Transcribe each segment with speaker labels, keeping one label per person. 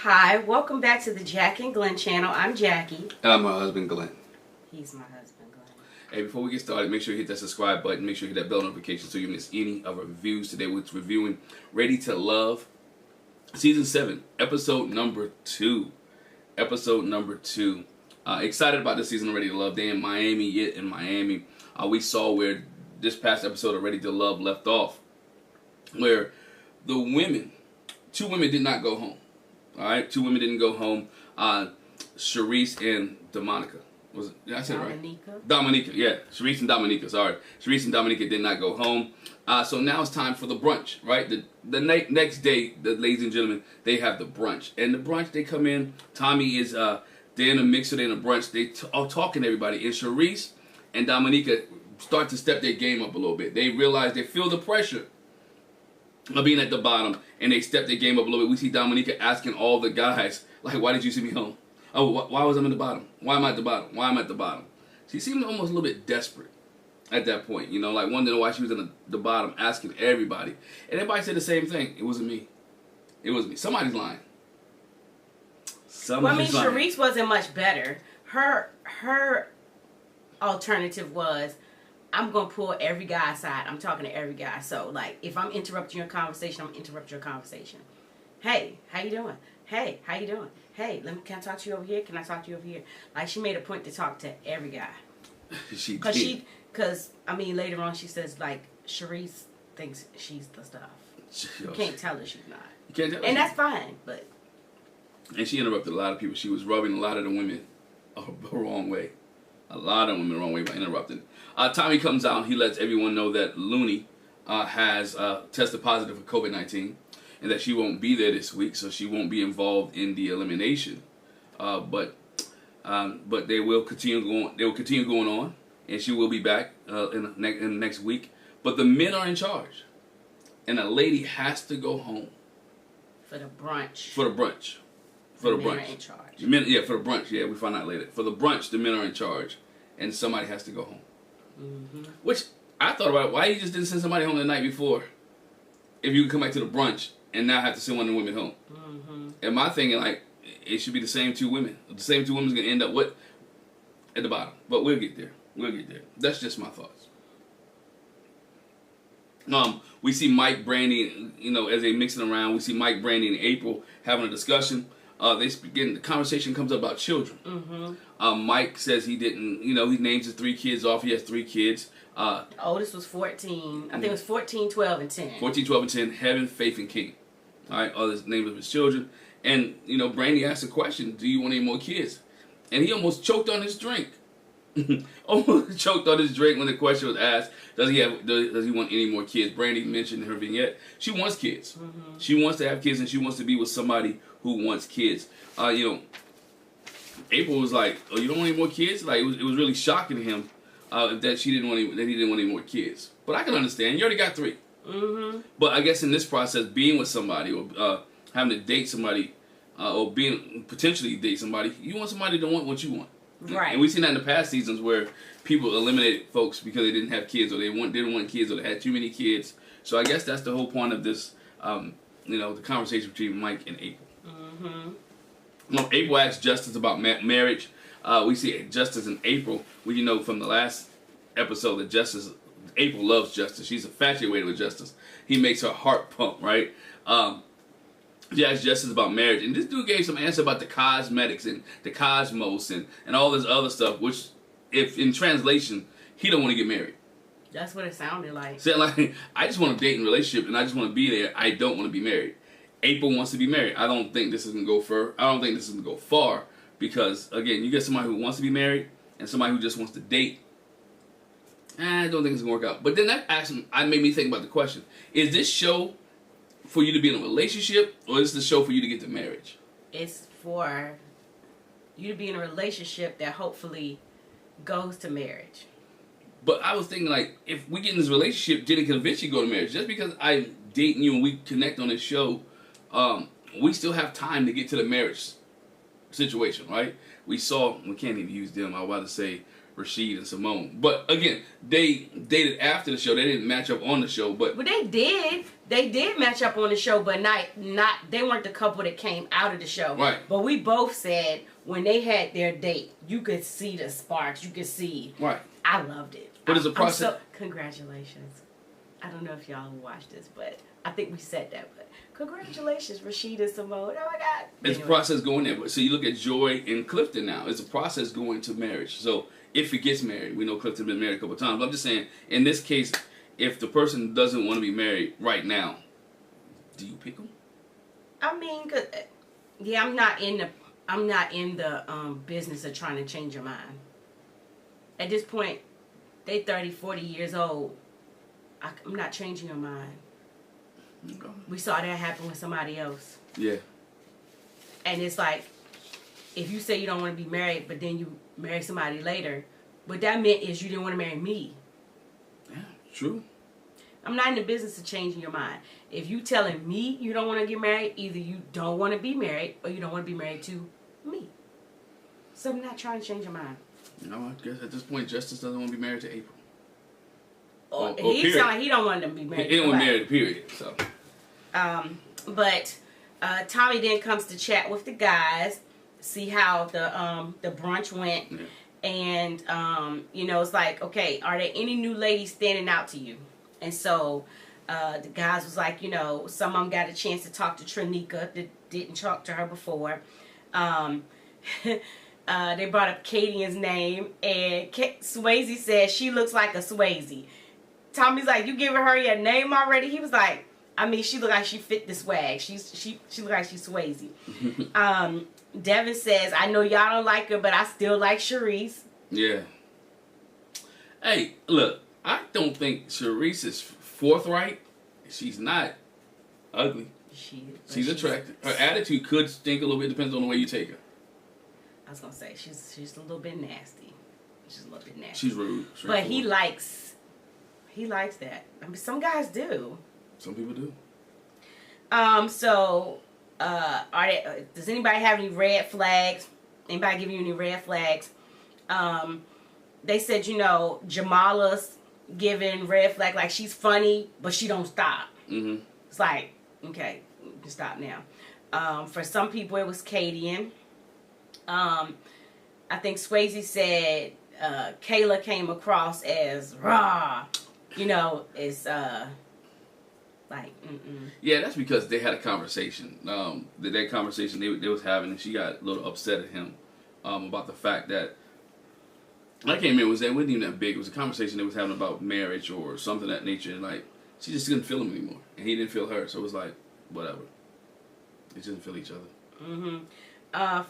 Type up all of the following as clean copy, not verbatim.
Speaker 1: Hi, welcome back to the Jack and Glen channel. I'm Jackie.
Speaker 2: And I'm my husband, Glen.
Speaker 1: He's my husband, Glen.
Speaker 2: Hey, before we get started, make sure you hit that subscribe button. Make sure you hit that bell notification so you miss any of our reviews. Today we're reviewing Ready to Love, Season 7, Episode number 2. Episode number 2. Excited about this season of Ready to Love. They're in Miami, yet in Miami. We saw where this past episode of Ready to Love left off, where the women, 2 women did not go home. All right, 2 women didn't go home. Charisse and Dominica. Did I say it right? Dominica, yeah. Charisse and Dominica, sorry. Charisse and Dominica did not go home. So now it's time for the brunch, right? The next day, the ladies and gentlemen, they have the brunch. And the brunch, they come in. Tommy is, they're in a mixer, they're in a brunch. They are talking to everybody. And Charisse and Dominica start to step their game up a little bit. They realize, they feel the pressure of being at the bottom, and they step their game up a little bit. We see Dominica asking all the guys, like, why did you send me home? Oh, why was I at the bottom? Why am I at the bottom? Why am I at the bottom? She seemed almost a little bit desperate at that point, you know, like wondering why she was at the bottom, asking everybody. And everybody said the same thing. It wasn't me. It was me. Somebody's lying. Somebody's lying.
Speaker 1: Charisse wasn't much better. Her alternative was, I'm going to pull every guy aside. I'm talking to every guy. So, like, if I'm interrupting your conversation, I'm interrupting your conversation. Hey, how you doing? Hey, how you doing? Hey, can I talk to you over here? Can I talk to you over here? Like, she made a point to talk to every guy.
Speaker 2: She did.
Speaker 1: Because, I mean, later on she says, like, Charisse thinks she's the stuff. You can't tell her she's not.
Speaker 2: You can't tell her.
Speaker 1: And that's fine, but.
Speaker 2: And she interrupted a lot of people. She was rubbing a lot of the women the wrong way. A lot of women the wrong way by interrupting. Tommy comes out and he lets everyone know that Looney has tested positive for COVID-19 and that she won't be there this week, so she won't be involved in the elimination. But they will continue going. They will continue going on, and she will be back in the next week. But the men are in charge, and a lady has to go home
Speaker 1: for the brunch.
Speaker 2: For the brunch. For the brunch.
Speaker 1: Men are in charge.
Speaker 2: Yeah, for the brunch. Yeah, we find out later. For the brunch, the men are in charge, and somebody has to go home.
Speaker 1: Mm-hmm.
Speaker 2: Which I thought about, why you just didn't send somebody home the night before if you could come back to the brunch and now have to send one of the women home.
Speaker 1: Mm-hmm.
Speaker 2: And my thing, like, it should be the same 2 women. The same 2 women's gonna end up what? At the bottom. But we'll get there. We'll get there. That's just my thoughts. We see Mike, Brandy, you know, as they mixing around. We see Mike, Brandy, and April having a discussion. The conversation comes up about children.
Speaker 1: Mm-hmm.
Speaker 2: Mike says he didn't, you know, he names his 3 kids off. He has 3 kids.
Speaker 1: The oldest was 14. I think it was 14, 12, and 10. 14,
Speaker 2: 12, and 10. Heaven, Faith, and King. All right, all the names of his children. And, you know, Brandy asked the question, do you want any more kids? And he almost choked on his drink. Almost choked on his drink when the question was asked, does he want any more kids? Brandy mentioned in her vignette, she wants kids. Mm-hmm. She wants to have kids, and she wants to be with somebody who wants kids. You know, April was like, "Oh, you don't want any more kids?" Like, it was really shocking to him that he didn't want any more kids. But I can understand. You already got 3.
Speaker 1: Mm-hmm.
Speaker 2: But I guess in this process, being with somebody or having to date somebody or potentially date somebody, you want somebody to want what you want.
Speaker 1: Right.
Speaker 2: And we've seen that in the past seasons where people eliminated folks because they didn't have kids or they didn't want kids or they had too many kids. So I guess that's the whole point of this, you know, the conversation between Mike and April.
Speaker 1: Mm-hmm.
Speaker 2: Well, April asks Justice about marriage. We see Justice and April. You know from the last episode that April loves Justice. She's infatuated with Justice. He makes her heart pump, right? She asked Justice about marriage, and this dude gave some answer about the cosmetics and the cosmos and all this other stuff, which, if in translation, he don't want to get married.
Speaker 1: That's what it sounded like.
Speaker 2: Said like, I just want to date in a relationship, and I just want to be there. I don't want to be married. April wants to be married. I don't think this is gonna go far because again, you get somebody who wants to be married and somebody who just wants to date. I don't think it's gonna work out. But then that made me think about the question: is this show for you to be in a relationship, or is this the show for you to get to marriage?
Speaker 1: It's for you to be in a relationship that hopefully goes to marriage.
Speaker 2: But I was thinking, like, if we get in this relationship, did it convince you to go to marriage? Just because I'm dating you and we connect on this show, we still have time to get to the marriage situation, right? We can't even use them. I was about to say Rashid and Simone. But again, they dated after the show. They didn't match up on the show, but
Speaker 1: they did. They did match up on the show, but not. They weren't the couple that came out of the show.
Speaker 2: Right.
Speaker 1: But we both said when they had their date, you could see the sparks. You could see.
Speaker 2: Right.
Speaker 1: I loved it.
Speaker 2: But it's a process.
Speaker 1: Congratulations. I don't know if y'all watched this, but I think we said that. But congratulations, Rashid and Simone. Oh my God.
Speaker 2: It's a process going there. But so you look at Joy and Clifton now. It's a process going to marriage. So if he gets married, we know Clifton's been married a couple of times. But I'm just saying, in this case, if the person doesn't want to be married right now, do you pick them?
Speaker 1: I mean, yeah, I'm not in the business of trying to change your mind. At this point, they 30, 40 years old. I'm not changing your mind.
Speaker 2: Okay.
Speaker 1: We saw that happen with somebody else.
Speaker 2: Yeah.
Speaker 1: And it's like, if you say you don't want to be married, but then you marry somebody later, what that meant is you didn't want to marry me.
Speaker 2: Yeah, true.
Speaker 1: I'm not in the business of changing your mind. If you telling me you don't want to get married, either you don't want to be married or you don't want to be married to me. So I'm not trying to change your mind.
Speaker 2: You know, I guess at this point, Justice doesn't want to be married to April.
Speaker 1: He sound like he don't want to be married.
Speaker 2: He don't want to be married, period. So.
Speaker 1: But Tommy then comes to chat with the guys, see how the brunch went, yeah. And it's like, okay, are there any new ladies standing out to you? And so the guys was like, some of them got a chance to talk to Trinica that didn't talk to her before. They brought up Kadian's name, and Swayze said she looks like a Swayze. Tommy's like, you giving her your name already? He was like, I mean, she look like she fit the swag. She look like she's Swayze. Devin says, I know y'all don't like her, but I still like Sharice.
Speaker 2: Yeah. Hey, look, I don't think Sharice is forthright. She's not ugly. She's attractive. Her attitude could stink a little bit, depends on the way you take her.
Speaker 1: I was gonna say she's a little bit nasty. She's a little bit nasty.
Speaker 2: She's rude.
Speaker 1: But he likes that. I mean, some guys do.
Speaker 2: Some people do.
Speaker 1: So, does anybody have any red flags? Anybody giving you any red flags? They said, Jamala's giving red flag, like she's funny, but she don't stop. Mm-hmm. It's like, okay, you can stop now. For some people, it was Kadian. I think Swayze said Kayla came across as raw. It's like, mm-mm.
Speaker 2: Yeah, that's because they had a conversation. That conversation they was having, and she got a little upset at him about the fact that I came in, it wasn't even that big. It was a conversation they was having about marriage or something of that nature, and like she just didn't feel him anymore, and he didn't feel her. So it was like, whatever. They just didn't feel each other.
Speaker 1: Mm-hmm.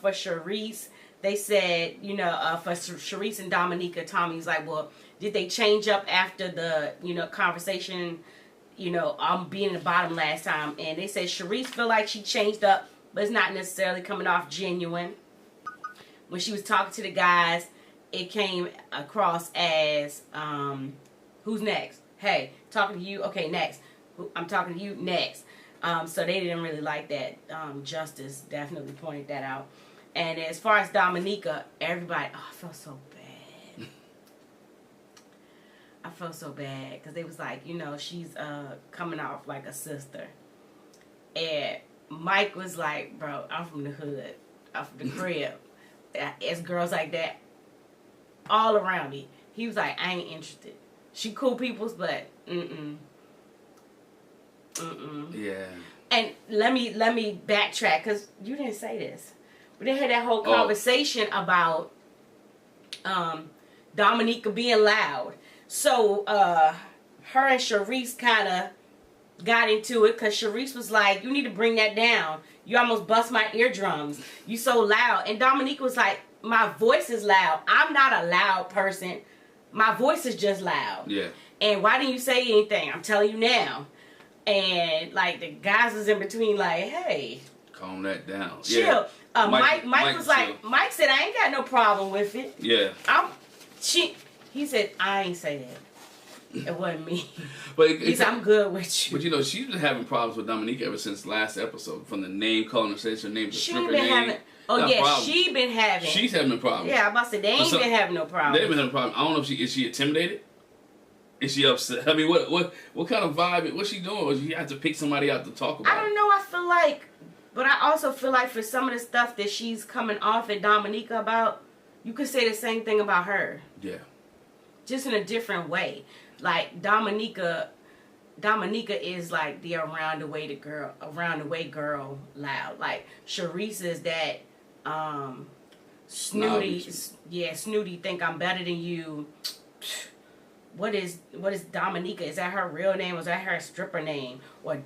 Speaker 1: For Sharice, they said, for Sharice and Dominica, Tommy's like, well, did they change up after the, conversation, being in the bottom last time? And they said Sharice feel like she changed up, but it's not necessarily coming off genuine. When she was talking to the guys, it came across as, who's next? Hey, talking to you? Okay, next. I'm talking to you? Next. So they didn't really like that. Justice definitely pointed that out. And as far as Dominica, everybody, I felt so bad. I felt so bad because they was like, she's coming off like a sister. And Mike was like, bro, I'm from the hood. I'm from the crib. It's girls like that all around me. He was like, I ain't interested. She cool peoples, but
Speaker 2: Yeah.
Speaker 1: And let me backtrack because you didn't say this. But they had that whole conversation about Dominica being loud. So her and Sharice kind of got into it because Sharice was like, you need to bring that down. You almost bust my eardrums. You so loud. And Dominica was like, my voice is loud. I'm not a loud person. My voice is just loud.
Speaker 2: Yeah.
Speaker 1: And why didn't you say anything? I'm telling you now. And like the guys was in between like, hey.
Speaker 2: Calm that down.
Speaker 1: Chill.
Speaker 2: Yeah.
Speaker 1: Mike was like, Mike said, I ain't got no problem with it.
Speaker 2: Yeah.
Speaker 1: He said, I ain't say that. It wasn't me.
Speaker 2: But
Speaker 1: he said, I'm good with you.
Speaker 2: But she's been having problems with Dominica ever since last episode. From the name calling her, says her name, the stripper name.
Speaker 1: Oh
Speaker 2: Not
Speaker 1: yeah,
Speaker 2: problem.
Speaker 1: she been having.
Speaker 2: She's having a problem.
Speaker 1: Yeah, I'm about to say they ain't been having no problem.
Speaker 2: They ain't been having a problem. I don't know if is she intimidated? Is she upset? I mean, what kind of vibe? What's she doing? Or you have to pick somebody out to talk about?
Speaker 1: I don't know. I feel like, but I also feel like for some of the stuff that she's coming off at Dominica about, you could say the same thing about her.
Speaker 2: Yeah. Just
Speaker 1: in a different way. Like Dominica is like the around the way girl loud. Like Sharice is that snooty think I'm better than you. What is Dominica? Is that her real name? Was that her stripper name or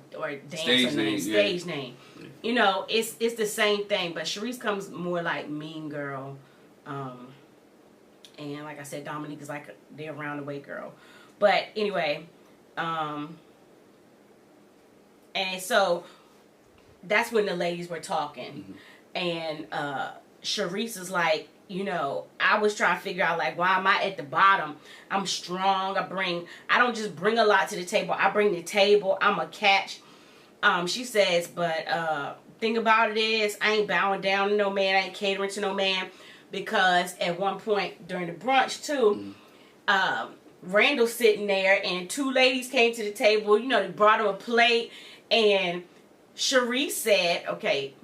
Speaker 1: dancer name? Stage name. Yeah. You know, it's the same thing, but Sharice comes more like mean girl. And like I said, Dominique is like the around the way girl. But anyway, and so that's when the ladies were talking. Mm-hmm. And Sharice is like, you know, I was trying to figure out, like, why am I at the bottom? I'm strong. I don't just bring a lot to the table. I bring the table. I'm a catch. She says, but thing about it is, I ain't bowing down to no man. I ain't catering to no man. Because at one point during the brunch, too, Randall's sitting there, and two ladies came to the table. You know, they brought him a plate, and Sharice said, okay,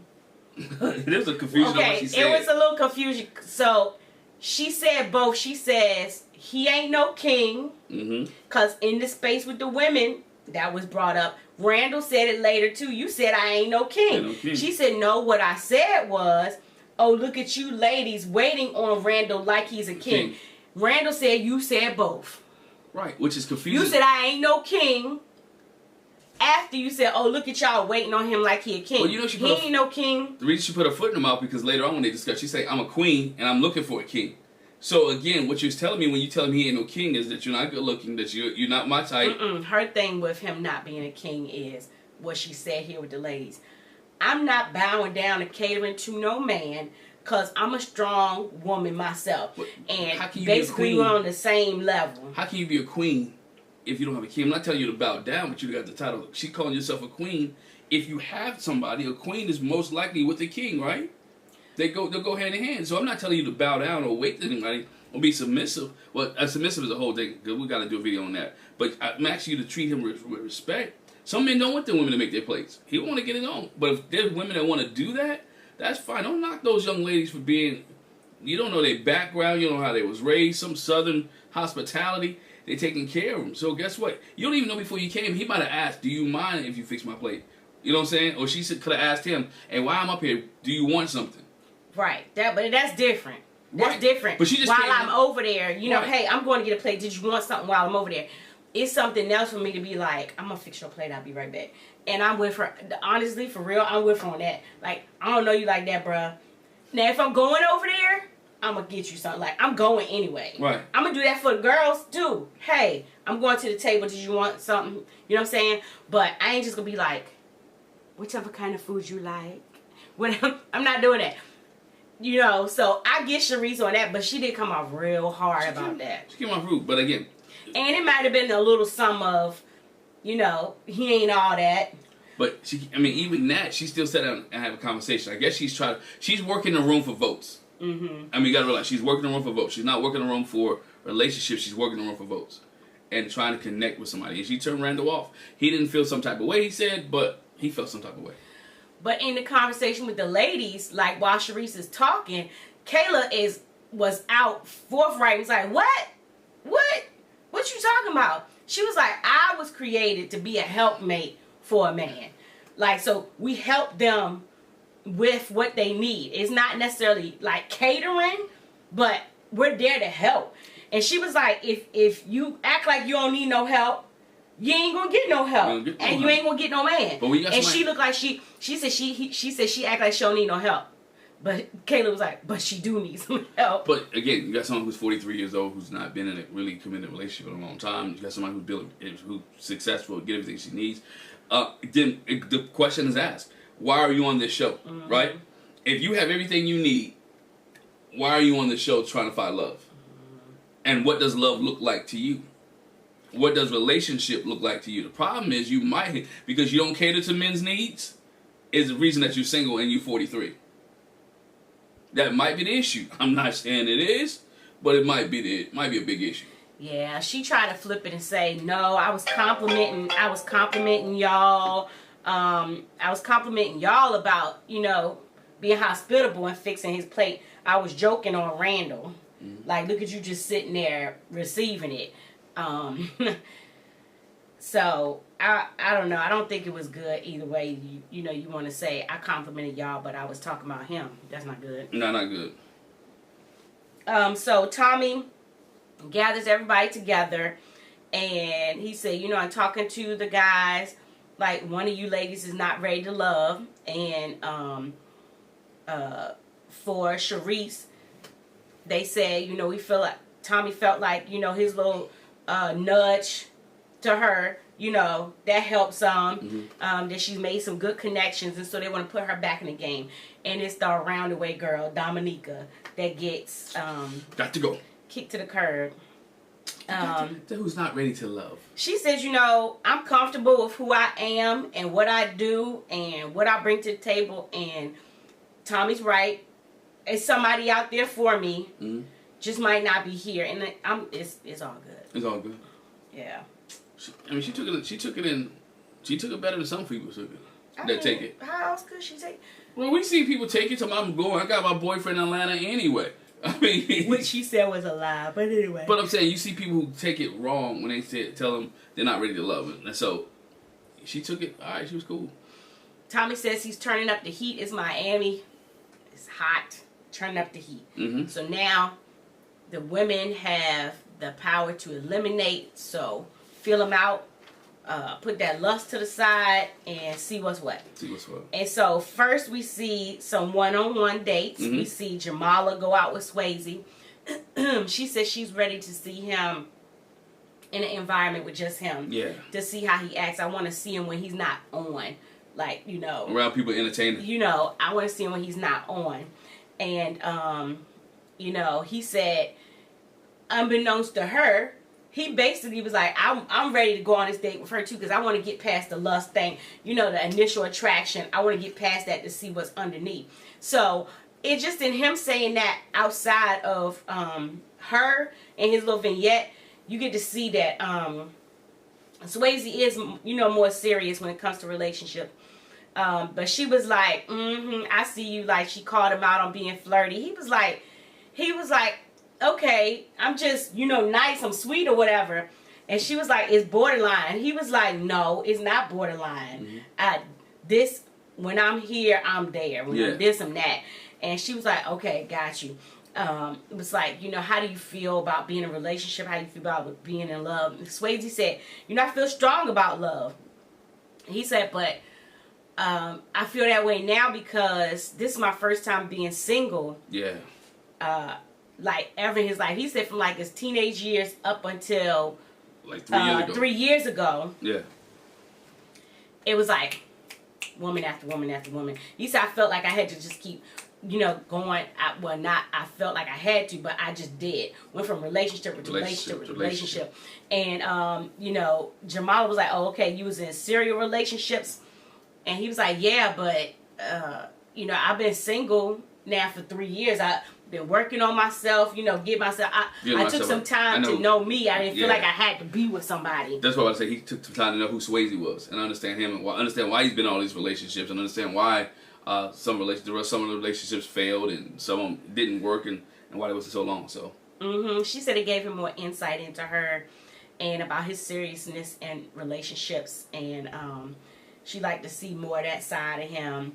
Speaker 2: there was a confusion on what she said.
Speaker 1: It was a little confusion. So she said both. She says he ain't no king, because in the space with the women that was brought up, Randall said it later too. You said I ain't no king. She said no. What I said was, oh, look at you ladies waiting on Randall like he's a king. Randall said you said both.
Speaker 2: Right, which is confusing.
Speaker 1: You said I ain't no king. After you said, oh, look at y'all waiting on him like he a king. Well, you know, he ain't no king.
Speaker 2: The reason she put her foot in her mouth, because later on when they discuss, she said, I'm a queen and I'm looking for a king. So again, what you're telling me when you tell him he ain't no king is that you're not good looking, that you're not my type.
Speaker 1: Her thing with him not being a king is what she said here with the ladies. I'm not bowing down and catering to no man, because I'm a strong woman myself. But and basically we're on the same level.
Speaker 2: How can you be a queen if you don't have a king? I'm not telling you to bow down, but you got the title. She calling yourself a queen. If you have somebody, a queen is most likely with the king, right? They'll go hand in hand. So I'm not telling you to bow down or wait to anybody or be submissive. Well, submissive is a whole thing, because we got to do a video on that. But I'm asking you to treat him with respect. Some men don't want the women to make their plates. He want to get it on. But if there's women that want to do that, that's fine. Don't knock those young ladies for being... You don't know their background. You don't know how they was raised. Some southern hospitality. They taking care of them. So guess what? You don't even know before you came. He might have asked, do you mind if you fix my plate? You know what I'm saying? Or she could have asked him, hey, while I'm up here, do you want something?
Speaker 1: Right. But that's different. That's different. But she just while I'm over there, you know, hey, I'm going to get a plate. Did you want something while I'm over there? It's something else for me to be like, I'm going to fix your plate. I'll be right back. And I'm with her. Honestly, for real, I'm with her on that. Like, I don't know you like that, bruh. Now, if I'm going over there, I'm going to get you something. Like, I'm going anyway.
Speaker 2: Right.
Speaker 1: I'm going to do that for the girls, too. Hey, I'm going to the table. Did you want something? You know what I'm saying? But I ain't just going to be like, whichever kind of food you like. I'm not doing that. You know, so I get Sharice on that, but she did come off real hard about that.
Speaker 2: She came off rude, but again.
Speaker 1: And it might have been a little some of, you know, he ain't all that.
Speaker 2: But she, I mean, even that, she still sat down and have a conversation. I guess she's working the room for votes. Mm-hmm. I mean, you gotta realize, she's working the room for votes. She's not working the room for relationships. She's working the room for votes. And trying to connect with somebody. And she turned Randall off. He didn't feel some type of way, he said, but he felt some type of way.
Speaker 1: But in the conversation with the ladies, like while Sharice is talking, Kayla was out forthright. It's like, what? What you talking about? She was like, I was created to be a helpmate for a man. Like, so we help them with what they need. It's not necessarily like catering, but we're there to help. And she was like, if you act like you don't need no help, you ain't gonna get no help, you ain't gonna get no man. But and she looked like she said she act like she don't need no help. But Kayla was like, but she do need some help.
Speaker 2: But again, you got someone who's 43 years old who's not been in a really committed relationship in a long time. You got somebody who's successful, get everything she needs. Then the question is asked, why are you on this show, right? If you have everything you need, why are you on this show trying to find love? And what does love look like to you? What does relationship look like to you? The problem is you might, because you don't cater to men's needs, is the reason that you're single and you're 43. That might be the issue. I'm not saying it is, but it might be a big issue.
Speaker 1: Yeah, she tried to flip it and say, no, I was complimenting y'all. I was complimenting y'all about, you know, being hospitable and fixing his plate. I was joking on Randall. Like, look at you just sitting there receiving it. So, I don't know. I don't think it was good either way. You know, you want to say, I complimented y'all, but I was talking about him. That's not good.
Speaker 2: No, not good.
Speaker 1: So, Tommy gathers everybody together, and he said, you know, I'm talking to the guys, like, one of you ladies is not ready to love, and for Sharice, they said, you know, Tommy felt like, you know, his little nudge to her, you know, that helped some, that she's made some good connections, and so they want to put her back in the game. And it's the roundaway girl, Dominica, that gets
Speaker 2: got to go,
Speaker 1: kicked to the curb.
Speaker 2: Who's not ready to love?
Speaker 1: She says, you know, I'm comfortable with who I am and what I do and what I bring to the table, and Tommy's right. It's somebody out there for me, just might not be here, and it's all good.
Speaker 2: It's all good.
Speaker 1: Yeah.
Speaker 2: She took it better than some people took it. Take it.
Speaker 1: How else could she take it?
Speaker 2: Well, we see people take it. So I'm going. I got my boyfriend in Atlanta anyway. I mean,
Speaker 1: which she said was a lie, but anyway.
Speaker 2: But I'm saying, you see people who take it wrong when they tell them they're not ready to love it, and so she took it. All right, she was cool.
Speaker 1: Tommy says he's turning up the heat. It's Miami. It's hot. Turning up the heat. So now the women have the power to eliminate. So feel them out. Put that lust to the side and see what's what. And so first we see some one-on-one dates. We see Jamala go out with Swayze. She says she's ready to see him in an environment with just him. Yeah. To see how he acts. I want to see him when he's not on. Like, you know.
Speaker 2: Around people entertaining.
Speaker 1: You know, I want to see him when he's not on. And, you know, he said, unbeknownst to her, he basically was like, I'm ready to go on this date with her too, because I want to get past the lust thing, you know, the initial attraction. I want to get past that to see what's underneath. So it just in him saying that outside of her and his little vignette, you get to see that Swayze is, you know, more serious when it comes to relationship. But she was like, I see you. Like, she called him out on being flirty. He was like, okay, I'm just, you know, nice, I'm sweet or whatever. And she was like, it's borderline. He was like, no, it's not borderline. When I'm here, I'm there. When I'm this, I'm that. And she was like, okay, got you. It was like, you know, how do you feel about being in a relationship? How do you feel about being in love? And Swayze said, you know, I feel strong about love. He said, but I feel that way now because this is my first time being single. Yeah. Like ever in his life. He said from like his teenage years up until
Speaker 2: like 3 years ago.
Speaker 1: 3 years ago.
Speaker 2: Yeah.
Speaker 1: It was like woman after woman after woman. He said I felt like I had to just keep, you know, going. I felt like I had to, but I just did. Went from relationship to relationship. And you know, Jamal was like, oh, okay, you was in serial relationships. And he was like, yeah, but you know, I've been single now for 3 years. I've been working on myself, you know, I took some time to know me. I didn't feel like I had to be with somebody.
Speaker 2: That's what I say. He took some time to know who Swayze was and understand him and understand why he's been in all these relationships and understand why some of the relationships failed and some of them didn't work and why it was so long. So
Speaker 1: she said it gave him more insight into her and about his seriousness and relationships, and she liked to see more of that side of him.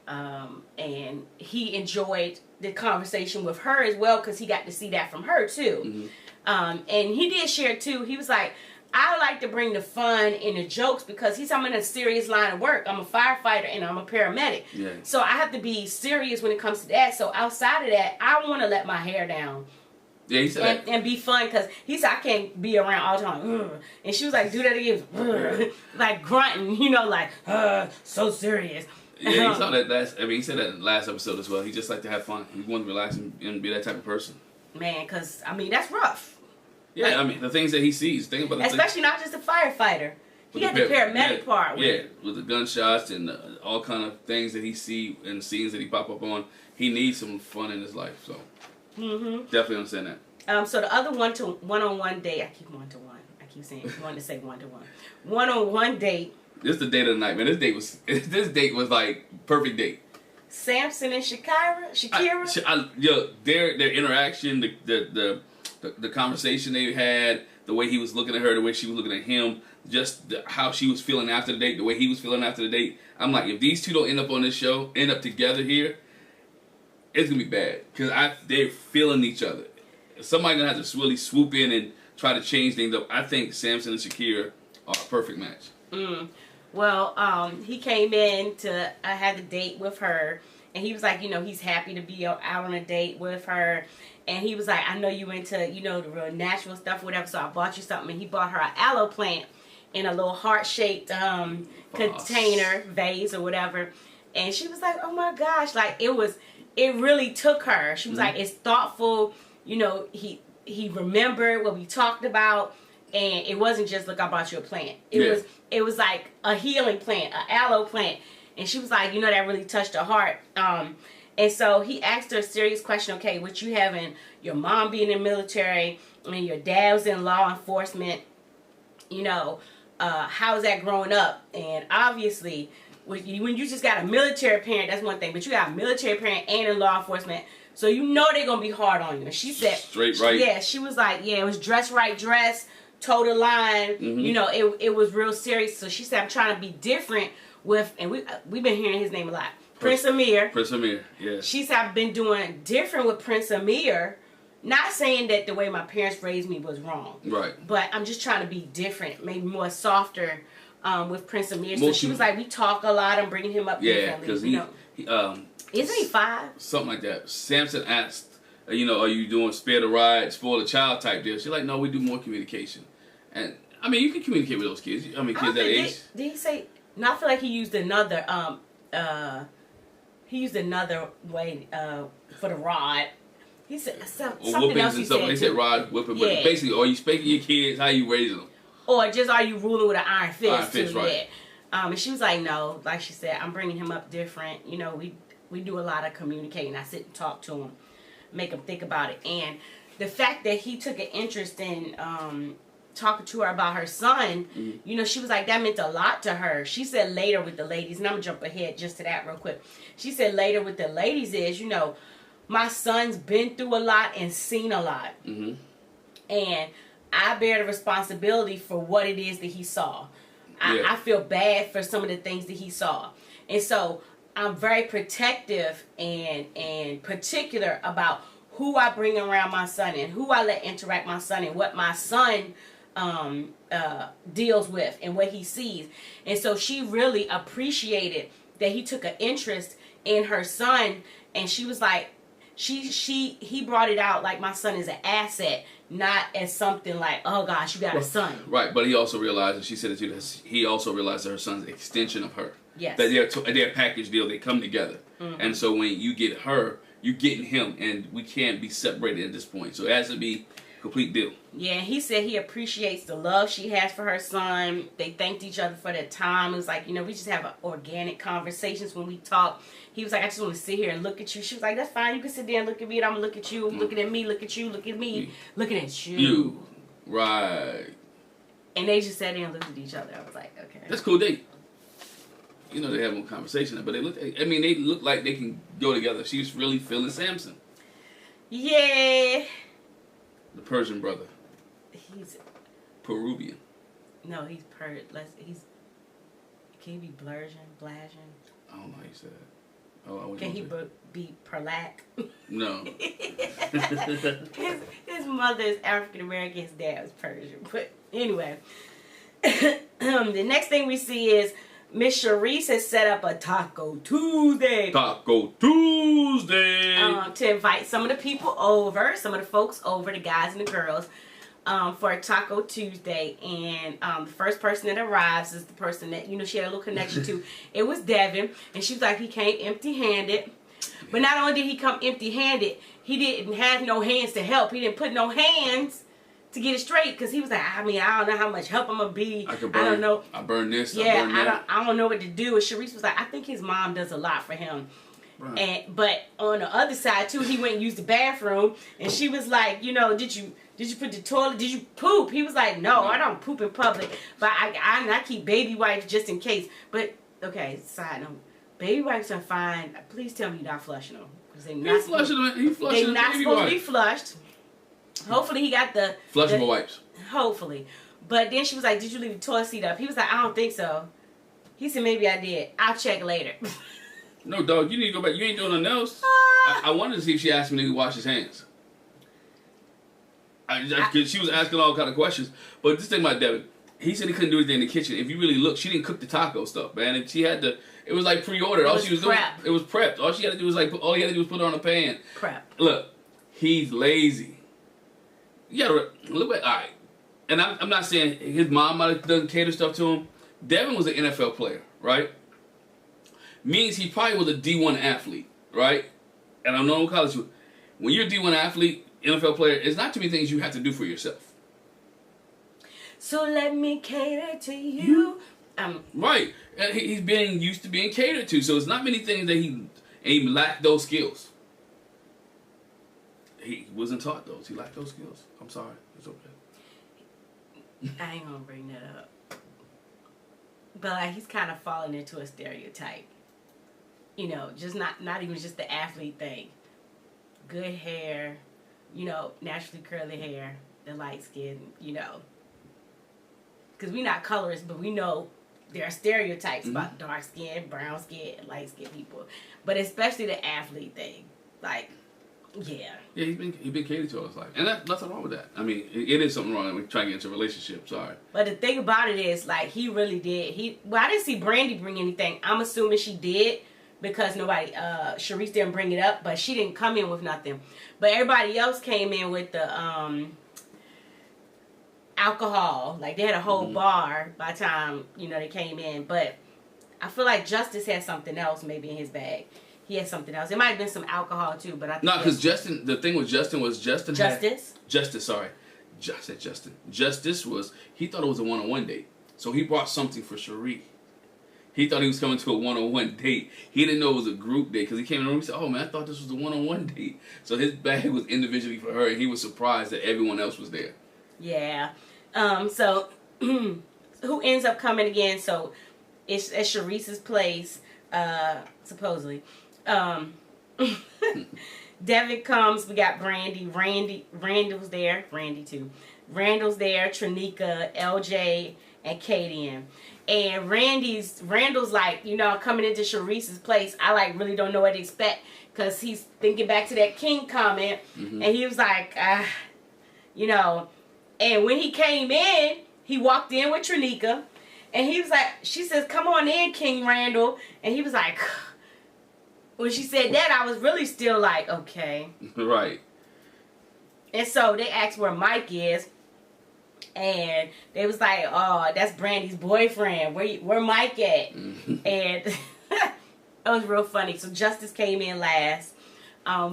Speaker 1: And he enjoyed the conversation with her as well because he got to see that from her too. And he did share too. He was like, I like to bring the fun and the jokes because I'm in a serious line of work. I'm a firefighter and I'm a paramedic. Yeah. So I have to be serious when it comes to that. So outside of that, I want to let my hair down.
Speaker 2: Yeah, he said
Speaker 1: and be fun because he said I can't be around all the time. Ugh. And she was like, do that again. Like grunting, you know, like, so serious.
Speaker 2: Yeah, he saw that he said that in the last episode as well. He just liked to have fun. He wanted to relax and be that type of person. Man,
Speaker 1: because, I mean, that's rough.
Speaker 2: Yeah, like, I mean, the things that he sees. Think about
Speaker 1: especially not just a firefighter. He had the paramedic part.
Speaker 2: With the gunshots and all kind of things that he see and scenes that he pop up on. he needs some fun in his life. So definitely understand that.
Speaker 1: So the other one-on-one date, I keep one-to-one. I keep saying wanting to say one-to-one. One-on-one date.
Speaker 2: This is the date of the night, man. This date was like perfect date.
Speaker 1: Samson and Shakira.
Speaker 2: Their interaction, the conversation they had, the way he was looking at her, the way she was looking at him, just how she was feeling after the date, the way he was feeling after the date. I'm like, if these two don't end up on this show, end up together here, it's gonna be bad because they're feeling each other. Somebody's gonna have to really swoop in and try to change things up. I think Samson and Shakira are a perfect match.
Speaker 1: Well, he came in to have a date with her, and he was like, he's happy to be out on a date with her. And he was like, I know you into, the real natural stuff, whatever, so I bought you something. And he bought her an aloe plant in a little heart-shaped container, vase or whatever. And she was like, oh my gosh, like it really took her. She was like, it's thoughtful. He remembered what we talked about, and it wasn't just, look, I bought you a plant. It was like a healing plant, an aloe plant. And she was like, that really touched her heart. And so he asked her a serious question, okay, with you having your mom being in the military and your dad was in law enforcement, how's that growing up? And obviously, when you just got a military parent, that's one thing, but you got a military parent and in law enforcement, so they're going to be hard on you. And she said,
Speaker 2: straight right.
Speaker 1: Yeah, she was like, it was dress right dress, toe the line, it was real serious. So she said, I'm trying to be different with, and we've been hearing his name a lot, Prince Amir.
Speaker 2: Prince Amir, yeah.
Speaker 1: She said, I've been doing different with Prince Amir. Not saying that the way my parents raised me was wrong. Right. But I'm just trying to be different, maybe more softer with Prince Amir. So she was like, we talk a lot. I'm bringing him up differently. Yeah, because isn't he 5?
Speaker 2: Something like that. Samson asked, are you doing spare the ride, spoil the child type deal? She's like, no, we do more communication. And, you can communicate with those kids. Kids that age.
Speaker 1: Did he say, no, I feel like he used another, way for the rod. He said something else he said.
Speaker 2: They said rod, whipping, but basically, are you spanking your kids? How you raising them?
Speaker 1: Or just are you ruling with an iron fist?
Speaker 2: Iron fist, right.
Speaker 1: And she was like, no, like she said, I'm bringing him up different. We do a lot of communicating. I sit and talk to him, make him think about it. And the fact that he took an interest in talking to her about her son, she was like, that meant a lot to her. She said later with the ladies, and I'm going to jump ahead just to that real quick. She said later with the ladies is, my son's been through a lot and seen a lot. And I bear the responsibility for what it is that he saw. I feel bad for some of the things that he saw. And so I'm very protective and particular about who I bring around my son and who I let interact my son and what my son deals with and what he sees. And so she really appreciated that he took an interest in her son, and she was like, he brought it out like my son is an asset, not as something like, oh gosh, you got a son.
Speaker 2: Right, but he also realized, and she said it too, that he also realized that her son's an extension of her.
Speaker 1: Yes.
Speaker 2: That they're a package deal, they come together. And so when you get her, you're getting him, and we can't be separated at this point. So it has to be a complete deal.
Speaker 1: Yeah, he said he appreciates the love she has for her son. They thanked each other for their time. It was like, we just have organic conversations when we talk. He was like, I just want to sit here and look at you. She was like, that's fine. You can sit there and look at me, and I'm going to look at you. Looking at me, look at you, look at me, looking at you.
Speaker 2: You. Right.
Speaker 1: And they just sat there and looked at each other. I was like, okay.
Speaker 2: That's a cool date. They're having a conversation, but they look like they can go together. She's really feeling Samson.
Speaker 1: Yeah.
Speaker 2: The Persian brother.
Speaker 1: He's
Speaker 2: Peruvian.
Speaker 1: No, he's can he be Blasian?
Speaker 2: I don't know how you said that.
Speaker 1: Can he be Perlac?
Speaker 2: No.
Speaker 1: his mother is African American, his dad was Persian. But anyway, the next thing we see is Miss Charisse has set up a Taco Tuesday.
Speaker 2: Taco Tuesday.
Speaker 1: To invite some of the people over, some of the folks over, the guys and the girls, for a Taco Tuesday. And the first person that arrives is the person that, she had a little connection to. It was Devin. And she was like, he came empty-handed. But not only did he come empty-handed, he didn't have no hands to help. He didn't put no hands to get it straight, because he was like, I don't know how much help I'm gonna be. I don't know.
Speaker 2: I burn this.
Speaker 1: Yeah, I don't know what to do. And Charisse was like, I think his mom does a lot for him. Right. But on the other side too, he went and used the bathroom, and she was like, you know, did you put the toilet? Did you poop? He was like, no, I don't poop in public, but I keep baby wipes just in case. But okay, side note, baby wipes are fine. Please tell me you're not flushing them, because they're not supposed to be flushed. Hopefully he got the
Speaker 2: flushable wipes.
Speaker 1: Hopefully. But then she was like, did you leave the toilet seat up? He was like, I don't think so. He said, maybe I did. I'll check later.
Speaker 2: No, dog, you need to go back. You ain't doing nothing else. I wanted to see if she asked him to wash his hands. She was asking all kind of questions. But this thing about Devin, he said he couldn't do anything in the kitchen. If you really look, she didn't cook the taco stuff, man. And she had to, it was like pre-ordered. All she was doing, it was prepped. All she had to do was all he had to do was put it on a pan.
Speaker 1: Prep.
Speaker 2: Look, he's lazy. You gotta look at, all right. And I'm not saying his mom might have done cater stuff to him. Devin was an NFL player, right? Means he probably was a D1 athlete, right? And I know in college, when you're a D1 athlete, NFL player, there's not too many things you have to do for yourself.
Speaker 1: So let me cater to you.
Speaker 2: Right. And he's being used to being catered to, so it's not many things that he lacked those skills. He wasn't taught those. He lacked those skills. I'm sorry. It's okay.
Speaker 1: I ain't gonna bring that up. But like, he's kind of falling into a stereotype. You know, just not even just the athlete thing. Good hair, you know, naturally curly hair, the light skin, you know. Because we're not colorists, but we know there are stereotypes about dark skin, brown skin, light skin people. But especially the athlete thing. Like, yeah. Yeah,
Speaker 2: he's been catered to all his life. And nothing wrong with that. I mean, it is something wrong with trying to get into a relationship, sorry.
Speaker 1: But the thing about it is, like, he really did. Well, I didn't see Brandy bring anything. I'm assuming she did. Because nobody, Sharice didn't bring it up, but she didn't come in with nothing. But everybody else came in with the alcohol. Like, they had a whole bar by the time, you know, they came in. But I feel like Justice had something else maybe in his bag. He had something else. It might have been some alcohol, too, but I think...
Speaker 2: No, because Justin, the thing with Justin was Justice, sorry. I said Justin. Justice was, he thought it was a one-on-one date. So he brought something for Sharice. He thought he was coming to a one-on-one date. He didn't know it was a group date because he came in the room and said, oh, man, I thought this was a one-on-one date. So his bag was individually for her, and he was surprised that everyone else was there.
Speaker 1: Yeah. So who ends up coming again? So it's at Sharice's place, supposedly. Devin comes. We got Brandy. Randall's there. Randy, too. Randall's there. Trinica, LJ, and Katie. And Randall's like, you know, coming into Sharice's place, I like really don't know what to expect because he's thinking back to that King comment, and he was like, you know, and when he came in, he walked in with Trinica, and he was like, she says, come on in, King Randall, and he was like, when she said that, I was really still like, okay.
Speaker 2: Right.
Speaker 1: And so they asked where Mike is. And they was like, oh, that's Brandy's boyfriend. Where Mike at? And it was real funny. So Justice came in last.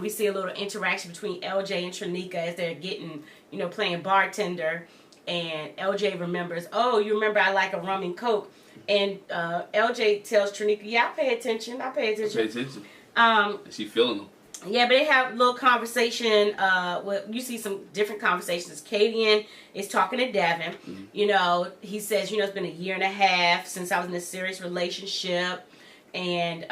Speaker 1: We see a little interaction between LJ and Trinica as they're getting, you know, playing bartender. And LJ remembers, oh, you remember I like a rum and coke. And LJ tells Trinica, yeah, I pay attention. Is
Speaker 2: she feeling them?
Speaker 1: Yeah, but they have a little conversation. You see some different conversations. Kadian is talking to Devin. You know, he says, you know, it's been a year and a half since I was in a serious relationship. And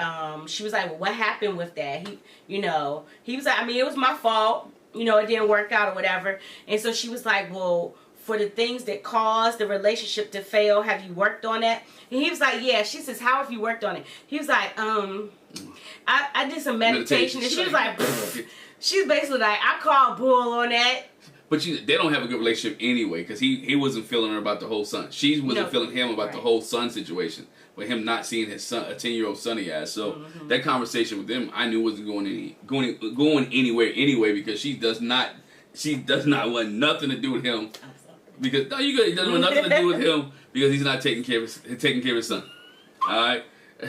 Speaker 1: she was like, well, what happened with that? He was like, I mean, it was my fault. You know, it didn't work out or whatever. And so she was like, well, for the things that caused the relationship to fail, have you worked on that? And he was like, yeah. She says, how have you worked on it? He was like, I did some meditation. And she was like, she's basically like, I called bull on that.
Speaker 2: But they don't have a good relationship anyway, because he wasn't feeling her about the whole son. She wasn't feeling him about the whole son situation, with him not seeing his son, a 10-year-old son he has. So that conversation with them, I knew wasn't going anywhere anyway, because she does not want nothing to do with him. Because he doesn't want nothing to do with him because he's not taking care of his son. All right.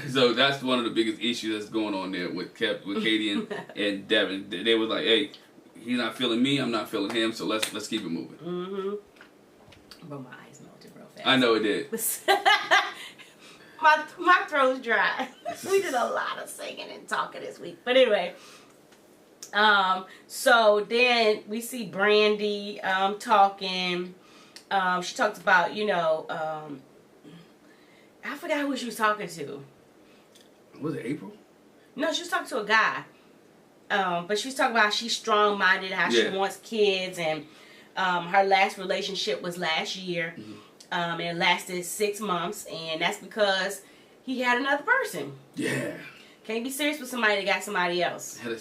Speaker 2: So that's one of the biggest issues that's going on there with Katie and Devin. They were like, hey, he's not feeling me, I'm not feeling him, so let's keep it moving.
Speaker 1: But my eyes melted real fast.
Speaker 2: I know it did.
Speaker 1: my throat's dry. We did a lot of singing and talking this week. But anyway, so then we see Brandy talking. She talks about, I forgot who she was talking to.
Speaker 2: Was it April?
Speaker 1: No, she was talking to a guy. But she was talking about how she's strong-minded, how she wants kids, and her last relationship was last year. And it lasted 6 months, and that's because he had another person.
Speaker 2: Yeah.
Speaker 1: Can't be serious with somebody that got somebody else.
Speaker 2: Had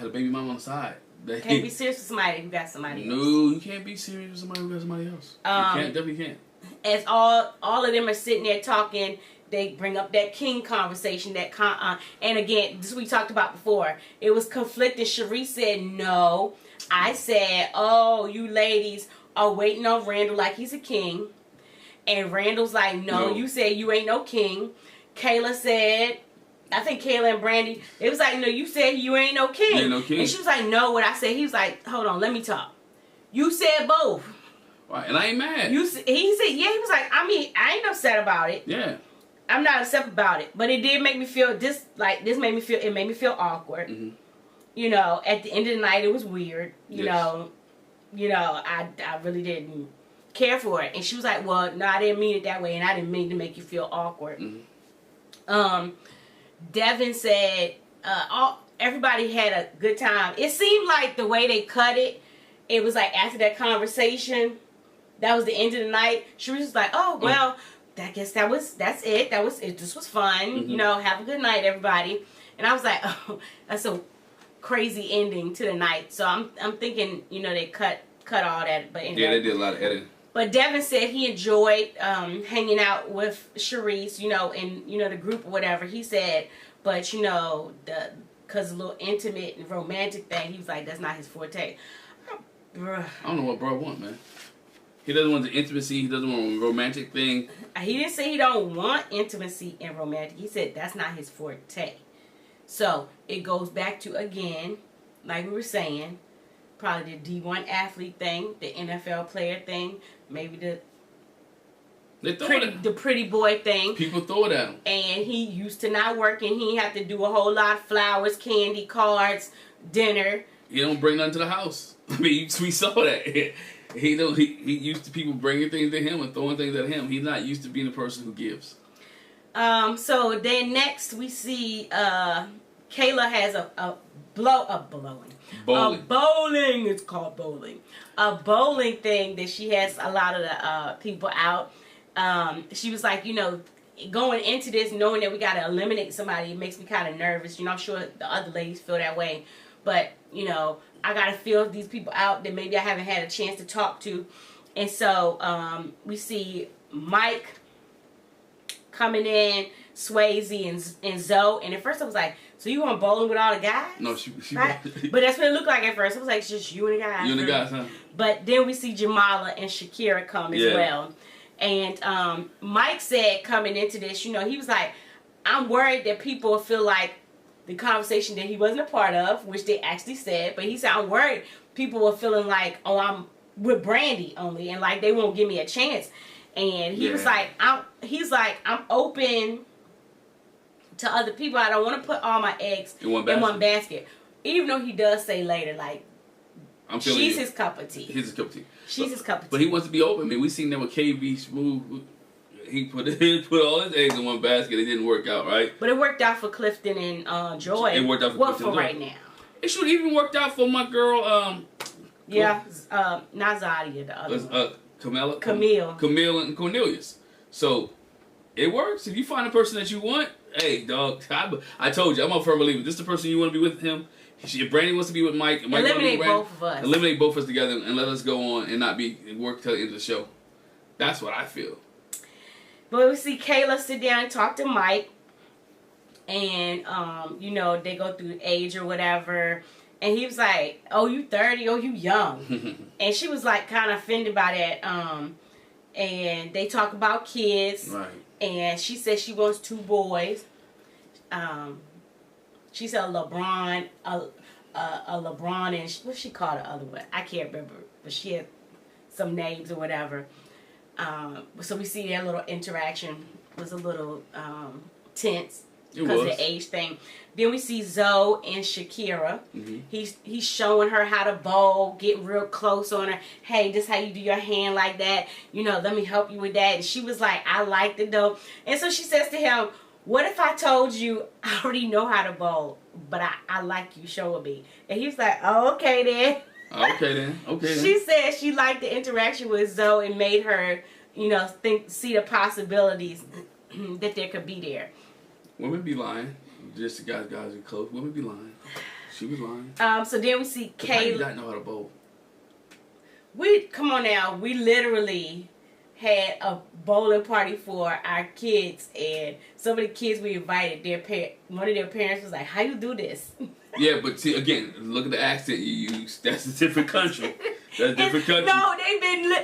Speaker 2: a baby mama on the side.
Speaker 1: Can't be serious with somebody who got somebody else.
Speaker 2: No, you can't be serious with somebody who got somebody else. You can't, definitely can't.
Speaker 1: As all of them are sitting there talking, they bring up that king conversation. And again, this we talked about before. It was conflicting. Cherie said no. I said, oh, you ladies are waiting on Randall like he's a king. And Randall's like, no, you said you ain't no king. Kayla said, I think Kayla and Brandy, it was like, no, you said you ain't no king.
Speaker 2: You ain't no king.
Speaker 1: And she was like, no, what I said. He was like, hold on, let me talk. You said both.
Speaker 2: Right, and I ain't mad.
Speaker 1: He said, yeah, he was like, I mean, I ain't upset about it.
Speaker 2: Yeah.
Speaker 1: I'm not upset about it. But it did make me feel, it made me feel awkward. Mm-hmm. At the end of the night, it was weird. I really didn't care for it. And she was like, well, no, I didn't mean it that way, and I didn't mean to make you feel awkward. Mm-hmm. Devin said, everybody had a good time. It seemed like the way they cut it, it was like after that conversation, that was the end of the night. She was just like, oh, well, I guess that's it. That was it. This was fun. Mm-hmm. Have a good night, everybody. And I was like, oh, that's a crazy ending to the night. So I'm thinking, they cut all that. But anyway.
Speaker 2: Yeah, they did a lot of editing.
Speaker 1: But Devin said he enjoyed hanging out with Charisse, in the group or whatever. He said, but because a little intimate and romantic thing, he was like, that's not his forte.
Speaker 2: I don't know what bro want, man. He doesn't want the intimacy. He doesn't want a romantic thing.
Speaker 1: He didn't say he don't want intimacy and romantic. He said that's not his forte. So it goes back to, again, like we were saying, probably the D1 athlete thing, the NFL player thing, maybe the pretty boy thing.
Speaker 2: People throw it at him. And
Speaker 1: he used to not work, and he had to do a whole lot of flowers, candy, cards, dinner.
Speaker 2: He don't bring nothing to the house. I mean, we saw that. He used to people bringing things to him and throwing things at him. He's not used to being the person who gives.
Speaker 1: So then next we see Kayla has a bowling. It's called bowling. A bowling thing that she has a lot of the people out. She was like, going into this knowing that we got to eliminate somebody, it makes me kind of nervous. I'm sure the other ladies feel that way. But, I got to feel these people out that maybe I haven't had a chance to talk to. And so we see Mike coming in, Swayze and Zoe. And at first I was like, so you want bowling with all the guys?
Speaker 2: No, she
Speaker 1: right? But that's what it looked like at first. I was like, it's just you and the guys.
Speaker 2: You and the guys, huh?
Speaker 1: But then we see Jamala and Shakira come as well. And Mike said coming into this, he was like, I'm worried that people will feel like the conversation that he wasn't a part of, which they actually said, but he said, I'm worried people were feeling like, oh, I'm with Brandy only, and like they won't give me a chance. And he was like, I'm open to other people. I don't want to put all my eggs in one basket. Even though he does say later, like, she's his cup of tea.
Speaker 2: He's his cup of tea.
Speaker 1: She's his cup of tea.
Speaker 2: But he wants to be open. I mean, we seen that with KB Smooth. He put all his eggs in one basket. It didn't work out, right?
Speaker 1: But it worked out for Clifton and Joy.
Speaker 2: It worked out for Clifton and Joy.
Speaker 1: Right now.
Speaker 2: It should even worked out for my girl.
Speaker 1: Not Zadia, the other one.
Speaker 2: Camille and Cornelius. So it works. If you find a person that you want, hey, dog. I told you, I'm a firm believer. This is the person you want to be with him. If Brandy wants to be with Mike, and Mike
Speaker 1: eliminate both of us.
Speaker 2: Eliminate both of us together and let us go on and not work till the end of the show. That's what I feel.
Speaker 1: But we see Kayla sit down and talk to Mike. And, they go through age or whatever. And he was like, oh, you 30? Oh, you young. And she was like kind of offended by that. And they talk about kids.
Speaker 2: Right.
Speaker 1: And she said she wants 2 boys. She said a LeBron and what she called the other one? I can't remember. But she had some names or whatever. So we see their little interaction. was a little tense
Speaker 2: It
Speaker 1: because of
Speaker 2: was.
Speaker 1: the age thing. Then we see Zoe and Shakira.
Speaker 2: Mm-hmm.
Speaker 1: He's showing her how to bowl, getting real close on her. Hey, this how you do your hand like that. You know, let me help you with that. And she was like, I liked it though. And so she says to him, what if I told you I already know how to bowl, but I like you showing me? And he was like, oh, okay then.
Speaker 2: Okay then. Okay then.
Speaker 1: She said she liked the interaction with Zoe and made her, you know, see the possibilities that there could be there.
Speaker 2: Women be lying. Just the guys are close. Women be lying. She was lying.
Speaker 1: So then we see
Speaker 2: How you
Speaker 1: Kayla.
Speaker 2: not know how to bowl?
Speaker 1: Come on now. We literally had a bowling party for our kids, and some of the kids we invited, one of their parents was like, "How you do this?"
Speaker 2: Yeah, but see again, look at the accent you use. That's a different country. That's a different country.
Speaker 1: No, they've been in the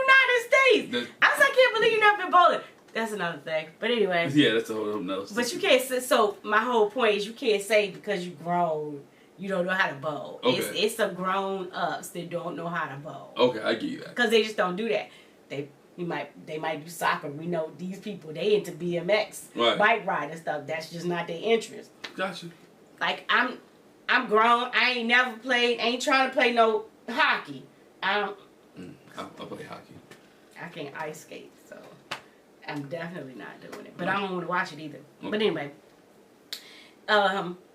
Speaker 1: United States. I was like, I can't believe you never been bowling. That's another thing. But anyway.
Speaker 2: Yeah, that's a whole nother.
Speaker 1: But you can't say, so my whole point is you can't say because you grown, you don't know how to bowl.
Speaker 2: Okay.
Speaker 1: It's the grown ups that don't know how to bowl.
Speaker 2: Okay, I get you that.
Speaker 1: Because they just don't do that. They might do soccer. We know these people, they into BMX,
Speaker 2: Right.
Speaker 1: bike ride and stuff. That's just not their interest.
Speaker 2: Gotcha.
Speaker 1: Like I'm grown. I ain't never played. Ain't trying to play no hockey.
Speaker 2: I'll play hockey.
Speaker 1: I can't ice skate, so I'm definitely not doing it. But I don't want to watch it either. Okay. But anyway,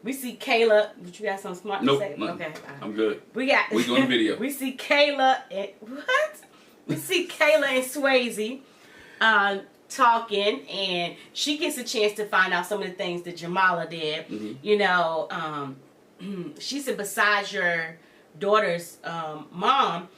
Speaker 1: we see Kayla. But you got something smart to say?
Speaker 2: Nothing.
Speaker 1: Okay,
Speaker 2: I'm good.
Speaker 1: We
Speaker 2: doing the video.
Speaker 1: We see Kayla and what? We see Kayla and Swayze talking, and she gets a chance to find out some of the things that Jamala did.
Speaker 2: Mm-hmm.
Speaker 1: You know, she said, besides your daughter's mom,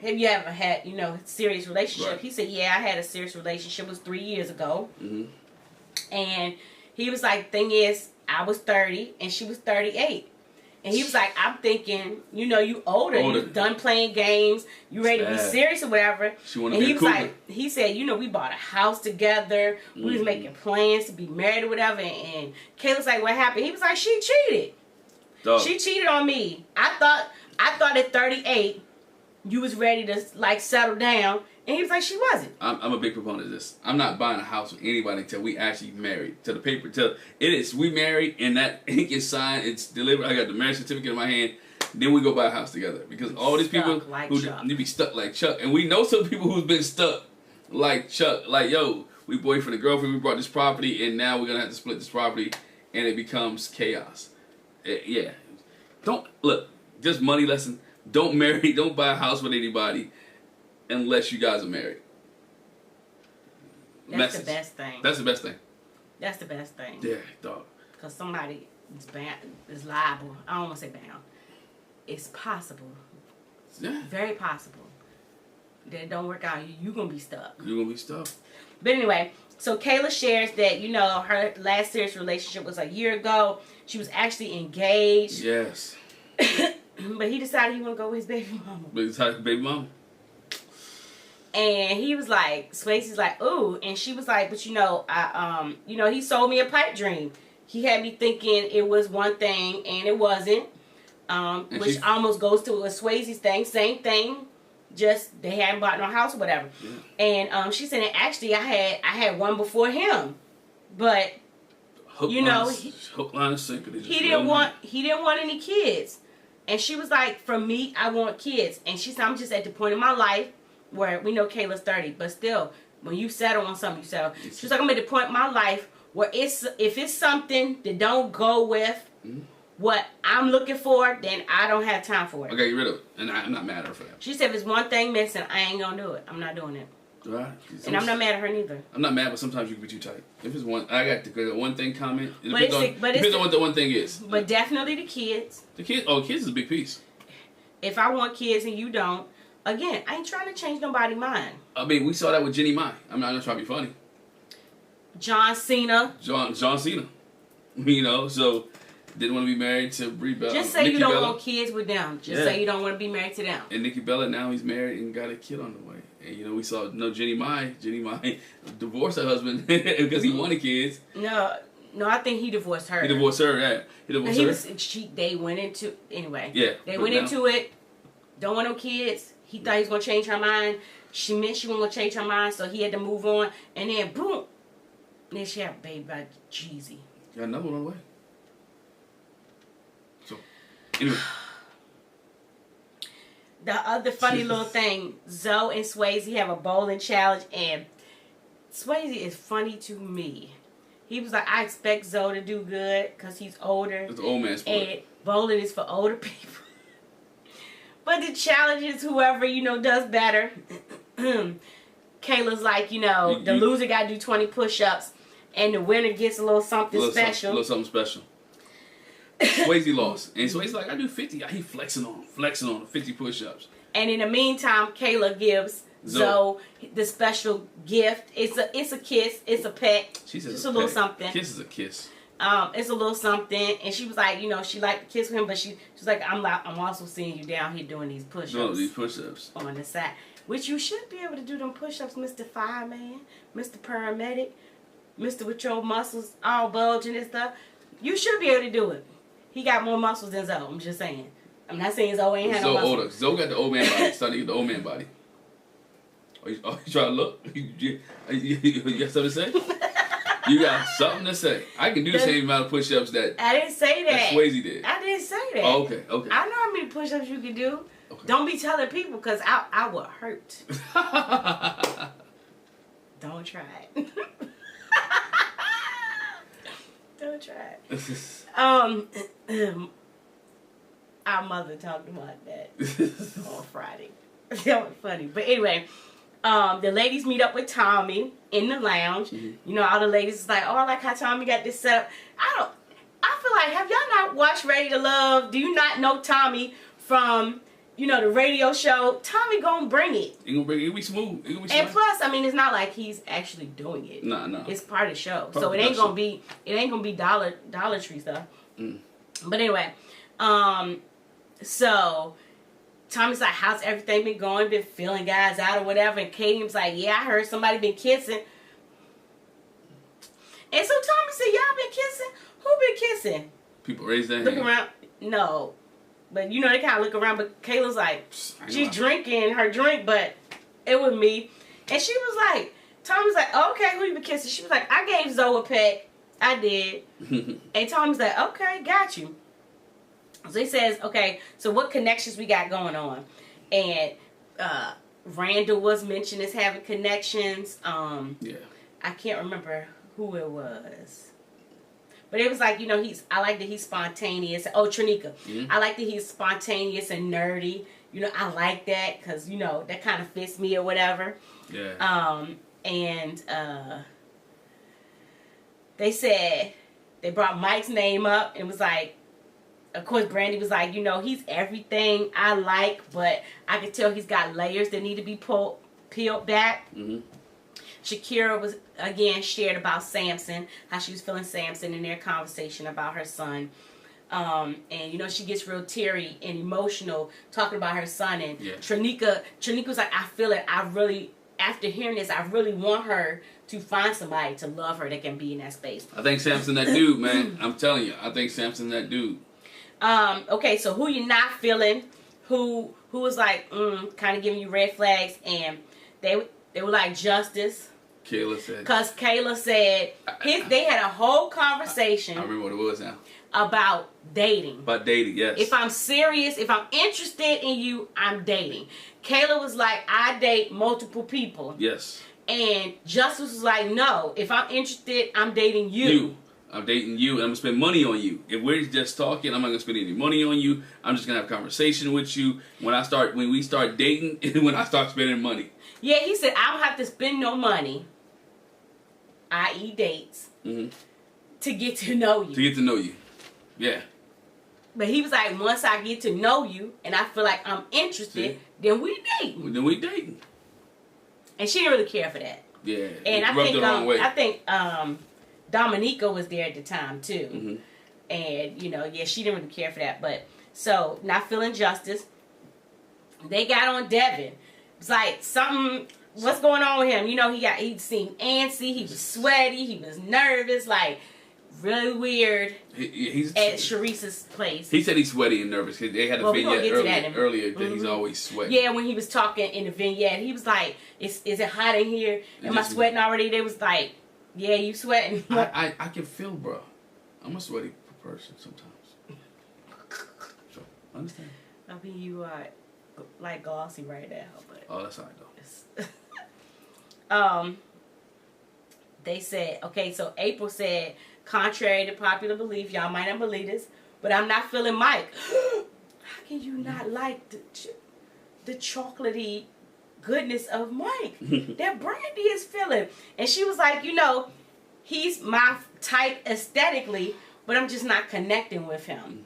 Speaker 1: have you ever had, you know, serious relationship?
Speaker 2: Right.
Speaker 1: He said, yeah, I had a serious relationship. It was 3 years ago.
Speaker 2: Mm-hmm.
Speaker 1: And he was like, thing is, I was 30 and she was 38. And he was like, I'm thinking, you know, you older. You done playing games. You ready to be serious or whatever.
Speaker 2: She want
Speaker 1: to
Speaker 2: be
Speaker 1: he
Speaker 2: a
Speaker 1: was
Speaker 2: cougar.
Speaker 1: like, he said, you know, we bought a house together. We was making plans to be married or whatever. And Kayla's like, what happened? He was like, she cheated.
Speaker 2: Dog.
Speaker 1: She cheated on me. I thought at 38 you was ready to like settle down. And he was like, she wasn't.
Speaker 2: I'm a big proponent of this. I'm not buying a house with anybody until we actually married. Till the paper, till it is we married and that ink is signed, it's delivered. I got the marriage certificate in my hand. Then we go buy a house together. Because all these people
Speaker 1: like
Speaker 2: who
Speaker 1: Chuck.
Speaker 2: need to be stuck like Chuck, and we know some people who's been stuck like Chuck. Like, yo, we boyfriend and girlfriend. We brought this property, and now we're gonna have to split this property, and it becomes chaos. Yeah, don't look. Just money lesson. Don't marry. Don't buy a house with anybody unless you guys are married.
Speaker 1: That's the best thing.
Speaker 2: That's the best thing.
Speaker 1: That's the best thing.
Speaker 2: Yeah, dog.
Speaker 1: Because somebody is liable. I don't want to say bound. It's possible.
Speaker 2: Yeah.
Speaker 1: Very possible. That it don't work out. You're going to be stuck.
Speaker 2: You're going to be stuck.
Speaker 1: But anyway, so Kayla shares that, you know, her last serious relationship was a year ago. She was actually engaged.
Speaker 2: Yes.
Speaker 1: But he decided he want to go with his baby mama.
Speaker 2: Baby mama.
Speaker 1: And he was like, Swayze's like, ooh. And she was like, but you know, he sold me a pipe dream. He had me thinking it was one thing and it wasn't. Which almost goes to a Swayze's thing. Same thing. Just they hadn't bought no house or whatever. Yeah. And she said, actually, I had one before him. But
Speaker 2: hook, line, and sinker.
Speaker 1: He didn't want any kids. And she was like, for me, I want kids. And she said, I'm just at the point in my life where we know Kayla's 30, but still, when you settle on something, you settle. She was like, I'm at the point in my life where if it's something that don't go with what I'm looking for, then I don't have time for it.
Speaker 2: Okay, get rid of it. And I'm not mad at her for that.
Speaker 1: She said, if it's one thing missing, I ain't gonna do it. I'm not doing it.
Speaker 2: Right.
Speaker 1: And I'm not mad at her neither.
Speaker 2: I'm not mad, but sometimes you can be too tight. If it's one, I got the one thing comment. It depends on what the one thing is.
Speaker 1: But definitely the kids.
Speaker 2: The kids, kids is a big piece.
Speaker 1: If I want kids and you don't, again, I ain't trying to change nobody's mind.
Speaker 2: I mean, we saw that with Jenny Mai. I'm not trying to be funny.
Speaker 1: John Cena.
Speaker 2: John Cena. You know, so didn't want to be married to Brie Bella.
Speaker 1: Just say
Speaker 2: Nikki
Speaker 1: you don't
Speaker 2: Bella.
Speaker 1: want kids with them. Just say you don't want to be married to them.
Speaker 2: And Nikki Bella, now he's married and got a kid on the way. And, you know, we saw Jenny Mai divorced her husband because he wanted kids.
Speaker 1: No, I think he divorced her.
Speaker 2: He divorced her, yeah.
Speaker 1: They went into, anyway.
Speaker 2: Yeah.
Speaker 1: They went into it, don't want no kids. He thought he was going to change her mind. she meant she wasn't gonna change her mind, so he had to move on. And then boom, and then she had a baby by Jeezy.
Speaker 2: Got another one on the way. So, anyway.
Speaker 1: The other funny little thing, Zoe and Swayze have a bowling challenge, and Swayze is funny to me. He was like, I expect Zoe to do good because he's older.
Speaker 2: It's an old man sport.
Speaker 1: And bowling is for older people. But the challenge is whoever, does better. Kayla's like, the loser got to do 20 push-ups, and the winner gets a little something special.
Speaker 2: A little something special. Swayze lost. And Swayze's like, I do 50. He flexing on 50 push-ups.
Speaker 1: And in the meantime, Kayla gives Zoe the special gift. It's a kiss. It's a peck.
Speaker 2: She says
Speaker 1: just a little something.
Speaker 2: Kiss is a kiss.
Speaker 1: It's a little something. And she was like, she liked to kiss with him, but she's like, I'm also seeing you down here doing these push-ups.
Speaker 2: No, these push-ups.
Speaker 1: On the side. Which you should be able to do them push-ups, Mr. Fireman, Mr. Paramedic, Mr. with your muscles all bulging and stuff. You should be able to do it. He got more muscles than Zoe. I'm just saying. I'm not saying Zoe ain't had no muscles.
Speaker 2: Older. Zoe got the old man body. Starting to get the old man body. You trying to look? You got something to say? You got something to say. I can do the same amount of push-ups that
Speaker 1: I didn't say that.
Speaker 2: Swayze did.
Speaker 1: I didn't say that.
Speaker 2: Oh, okay.
Speaker 1: I know how many push-ups you can do. Okay. Don't be telling people because I will hurt. Don't try it. Don't try it. Our mother talked about that on Friday. That was funny. But anyway, the ladies meet up with Tommy in the lounge. Mm-hmm. All the ladies is like, oh, I like how Tommy got this set up. I feel like, have y'all not watched Ready to Love? Do you not know Tommy from, the radio show? Tommy gonna bring it.
Speaker 2: He gonna bring it. It'll be smooth.
Speaker 1: And plus, it's not like he's actually doing it.
Speaker 2: No.
Speaker 1: It's part of the show. So it ain't gonna be Dollar Tree stuff. Mm. But anyway, so Tommy's like, how's everything been going? Been feeling guys out or whatever? And Katie was like, yeah, I heard somebody been kissing. And so Tommy said, y'all been kissing? Who been kissing?
Speaker 2: People raise their
Speaker 1: hand.
Speaker 2: Look
Speaker 1: around. No. But they kind of look around. But Kayla's like, she's drinking her drink, but it was me. And she was like, Tommy's like, okay, who you been kissing? She was like, I gave Zoe a peck. I did. And Tommy's like, okay, got you. So he says, okay, so what connections we got going on? And Randall was mentioned as having connections.
Speaker 2: Yeah.
Speaker 1: I can't remember who it was. But it was like, I like that he's spontaneous. Oh, Trinica. Mm-hmm. I like that he's spontaneous and nerdy. I like that because, that kind of fits me or whatever.
Speaker 2: Yeah.
Speaker 1: And they said, they brought Mike's name up and was like, of course, Brandy was like, he's everything I like, but I could tell he's got layers that need to be peeled back. Mm-hmm. Shakira was, again, shared about Samson, how she was feeling Samson in their conversation about her son. And, she gets real teary and emotional talking about her son. And yeah. Trinica was like, I feel it. After hearing this, I really want her to find somebody to love her that can be in that space.
Speaker 2: I think Samson that dude, man. I'm telling you. I think Samson that dude.
Speaker 1: Okay, so who you not feeling? Who was like, kind of giving you red flags, and they were like Justice.
Speaker 2: Kayla said.
Speaker 1: Because Kayla said they had a whole conversation.
Speaker 2: I remember what it was now.
Speaker 1: About dating.
Speaker 2: About dating, yes.
Speaker 1: If I'm serious, if I'm interested in you, I'm dating. Kayla was like, I date multiple people.
Speaker 2: Yes.
Speaker 1: And Justice was like, no, if I'm interested, I'm dating you.
Speaker 2: I'm dating you, and I'm going to spend money on you. If we're just talking, I'm not going to spend any money on you. I'm just going to have a conversation with you. When we start dating, and when I start spending money.
Speaker 1: Yeah, he said, I don't have to spend no money, i.e. dates, to get to know you.
Speaker 2: To get to know you. Yeah.
Speaker 1: But he was like, once I get to know you, and I feel like I'm interested, then we dating.
Speaker 2: Then we dating.
Speaker 1: And she didn't really care for that.
Speaker 2: Yeah.
Speaker 1: And I think Dominica was there at the time too. Mm-hmm. And she didn't really care for that. But so not feeling Justice. They got on Devin. It's like something. What's going on with him? He'd seen antsy. He was sweaty. He was nervous. Like really weird
Speaker 2: He's
Speaker 1: at Sharice's place.
Speaker 2: He said he's sweaty and nervous. They had a vignette earlier that he's always sweating.
Speaker 1: Yeah, when he was talking in the vignette, he was like, is it hot in here? Am I sweating already? They was like, yeah, you sweating.
Speaker 2: I can feel, bro. I'm a sweaty person sometimes. So, understand.
Speaker 1: I mean, you are like glossy right now. But
Speaker 2: oh, that's all right, though.
Speaker 1: They said, okay, so April said, contrary to popular belief, y'all might not believe this, but I'm not feeling Mike. How can you not like the chocolatey goodness of Mike that Brandy is feeling? And she was like, you know, he's my type aesthetically, but I'm just not connecting with him.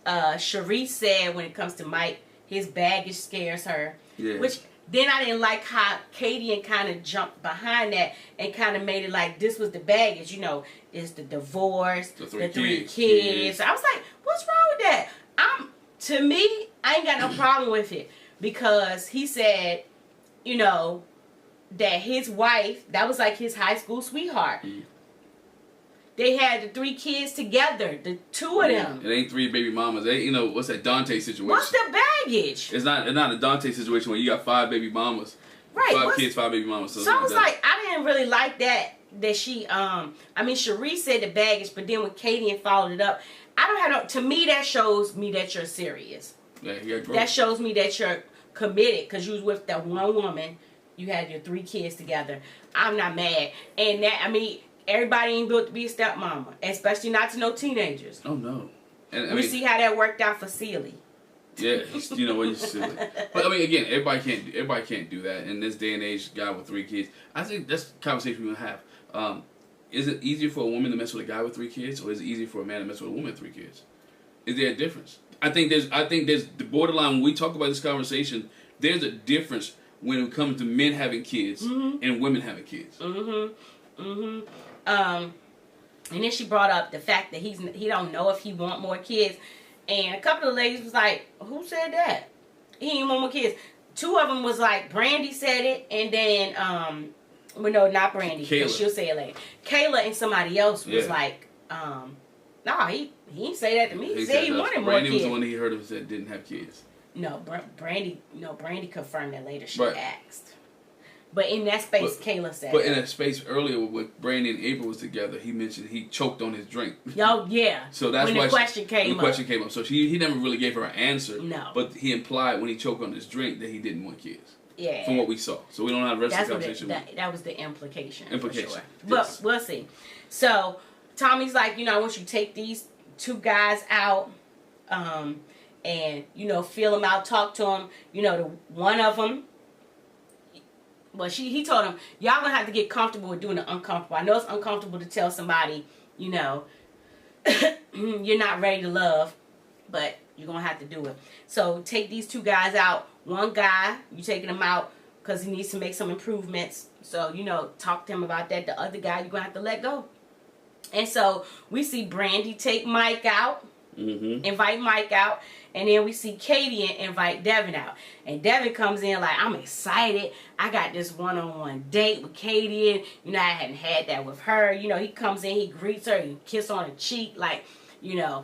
Speaker 1: Sharice said when it comes to Mike, his baggage scares her. Yeah. Which then I didn't like how Katie kind of jumped behind that and kind of made it like this was the baggage, you know, it's the divorce, the three kids. I was like, what's wrong with that? To me, I ain't got no problem with it because he said, you know, that his wife, that was like his high school sweetheart. They had the 3 kids together, the 2 of them.
Speaker 2: It ain't 3 baby mamas. They, you know, what's that Dante situation?
Speaker 1: What's the baggage?
Speaker 2: It's not a Dante situation where you got 5 baby mamas.
Speaker 1: Right.
Speaker 2: 5 kids, 5 baby mamas.
Speaker 1: So I was like, I didn't really like that she, I mean, Sharice said the baggage, but then when Katie followed it up, I don't have no, to me that shows me that you're serious.
Speaker 2: Yeah, you got growth.
Speaker 1: That shows me that you're committed because you was with that one woman. You had your 3 kids together. I'm not mad. And that, I mean, everybody ain't built to be a stepmama, especially not to no teenagers.
Speaker 2: Oh no! And
Speaker 1: we see how that worked out for Celie.
Speaker 2: Yeah, you know what, you're silly. But I mean, again, everybody can't do that in this day and age. Guy with 3 kids, I think that's the conversation we're gonna have. Is it easier for a woman to mess with a guy with 3 kids, or is it easier for a man to mess with a woman with 3 kids? Is there a difference? I think there's the borderline when we talk about this conversation. There's a difference when it comes to men having kids and women having kids.
Speaker 1: And then she brought up the fact that he don't know if he want more kids, and a couple of ladies was like, "Who said that? He ain't want more kids." 2 of them was like, Brandy said it, and then well, no, not Brandy, because she'll say it later. Kayla and somebody else was like, "Nah, he didn't say that to me. He said he wanted more kids."
Speaker 2: Brandy was the one that he heard of that didn't have kids.
Speaker 1: No, Brandy confirmed that later. She asked. But in that space, Kayla said.
Speaker 2: But in that space earlier, when Brandy and April was together, he mentioned he choked on his drink.
Speaker 1: Yo, yeah.
Speaker 2: So that's why
Speaker 1: the question came
Speaker 2: up. So he never really gave her an answer.
Speaker 1: No.
Speaker 2: But he implied when he choked on his drink that he didn't want kids.
Speaker 1: Yeah.
Speaker 2: From what we saw, so we don't know the rest of the conversation.
Speaker 1: That was the implication.
Speaker 2: For sure.
Speaker 1: Yes. But we'll see. So Tommy's like, you know, I want you to take these 2 guys out, and you know, feel them out, talk to them. You know, the one of them. Well, he told him, y'all gonna have to get comfortable with doing the uncomfortable. I know it's uncomfortable to tell somebody, you know, you're not ready to love, but you're gonna have to do it. So take these 2 guys out. One guy, you taking him out because he needs to make some improvements. So, you know, talk to him about that. The other guy, you're gonna have to let go. And so we see Brandy take Mike out, invite Mike out. And then we see Katie and invite Devin out. And Devin comes in like, I'm excited. I got this one-on-one date with Katie. And, you know, I hadn't had that with her. You know, he comes in, he greets her, he kiss on her cheek. Like, you know,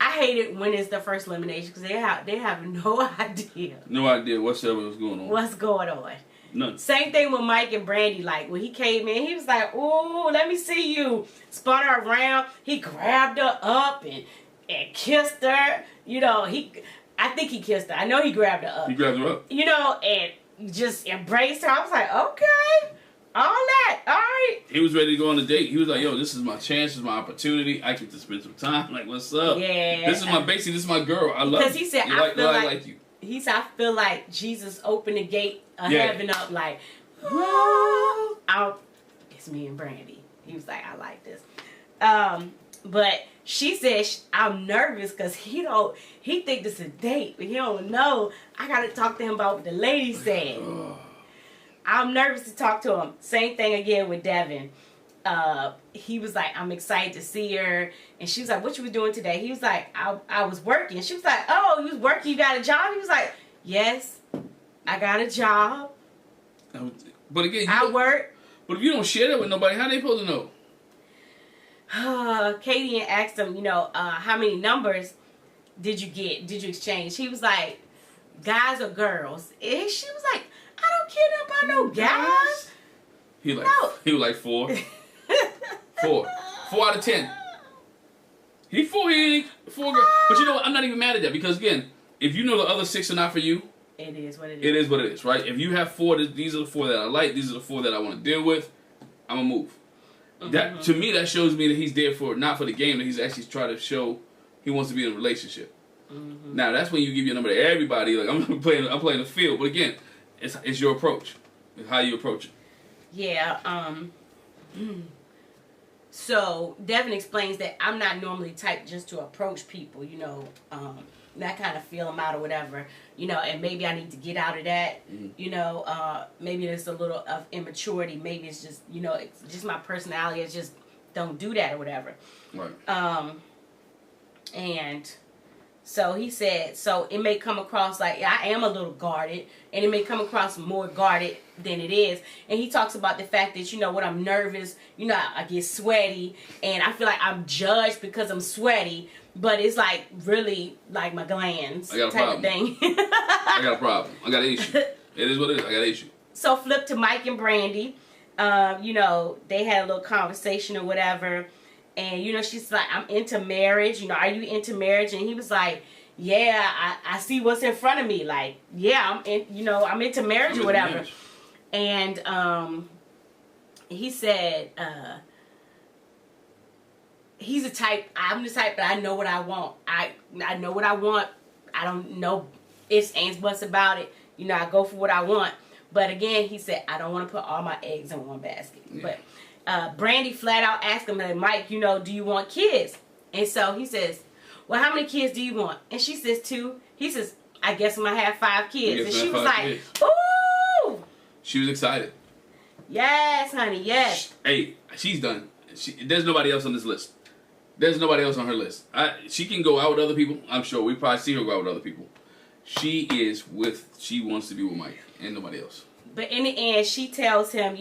Speaker 1: I hate it when it's the first elimination because they have no idea.
Speaker 2: No idea whatsoever was going on.
Speaker 1: What's going on.
Speaker 2: None.
Speaker 1: Same thing with Mike and Brandy. Like, when he came in, he was like, ooh, let me see you. Spun her around. He grabbed her up and kissed her. You know, I think he kissed her. I know he grabbed her up.
Speaker 2: He grabbed her up.
Speaker 1: You know, and just embraced her. I was like, okay, all that, all right.
Speaker 2: He was ready to go on a date. He was like, yo, this is my chance, this is my opportunity. I get to spend some time. Like, what's up?
Speaker 1: Yeah.
Speaker 2: This is my girl. I love you.
Speaker 1: Because he said, I like you. He said, I feel like Jesus opened the gate of heaven up like, it's me and Brandy. He was like, I like this. But she said, I'm nervous because he think this is a date, but he don't know. I got to talk to him about what the lady said. I'm nervous to talk to him. Same thing again with Devin. He was like, I'm excited to see her. And she was like, what you was doing today? He was like, I was working. She was like, oh, you was working? You got a job? He was like, yes, I got a job.
Speaker 2: But again,
Speaker 1: I work.
Speaker 2: But if you don't share that with nobody, how they supposed to know?
Speaker 1: Katie asked him, how many numbers did you get? Did you exchange? He was like, guys or girls? And she was like, I don't care about no guys.
Speaker 2: He was like 4. 4 out of 10. He 4. He ain't 4 girls. But you know what? I'm not even mad at that because again, if you know the other 6 are not for you,
Speaker 1: it is what it is.
Speaker 2: It is what it is, right? If you have 4, these are the 4 that I like. These are the 4 that I want to deal with. I'm gonna move. That to me, that shows me that he's there for not for the game. That he's actually trying to show he wants to be in a relationship. Now that's when you give your number to everybody. Like I'm playing the field, but again, it's your approach. It's how you approach it.
Speaker 1: Yeah. So Devin explains that I'm not normally type just to approach people. That kind of feel them out or whatever. And maybe I need to get out of that. Maybe there's a little of immaturity. Maybe it's just it's just my personality. It's just don't do that or whatever.
Speaker 2: Right.
Speaker 1: And so he said, so it may come across like I am a little guarded, and it may come across more guarded than it is. And he talks about the fact that, when I'm nervous, I get sweaty, and I feel like I'm judged because I'm sweaty, but it's like really like my glands type of thing.
Speaker 2: I got a problem. I got an issue. It is what it is. I got an issue.
Speaker 1: So flip to Mike and Brandy. They had a little conversation or whatever. And, she's like, I'm into marriage. Are you into marriage? And he was like, yeah, I see what's in front of me. Like, yeah, I'm into marriage or whatever. Marriage. And he said, he's the type, I'm the type that I know what I want. I know what I want. I don't know ifs, ands, buts about it. I go for what I want. But again, he said, I don't want to put all my eggs in one basket. Yeah. But Brandy flat out asked him, like, Mike, do you want kids? And so he says, well, how many kids do you want? And she says 2. He says, I guess I'm going to have 5 kids. And she was like, ooh!
Speaker 2: She was excited.
Speaker 1: Yes, honey, yes.
Speaker 2: Hey, she's done. There's nobody else on this list. There's nobody else on her list. She can go out with other people. I'm sure. We probably see her go out with other people. She wants to be with Mike and nobody else. But
Speaker 1: in the end, she tells him,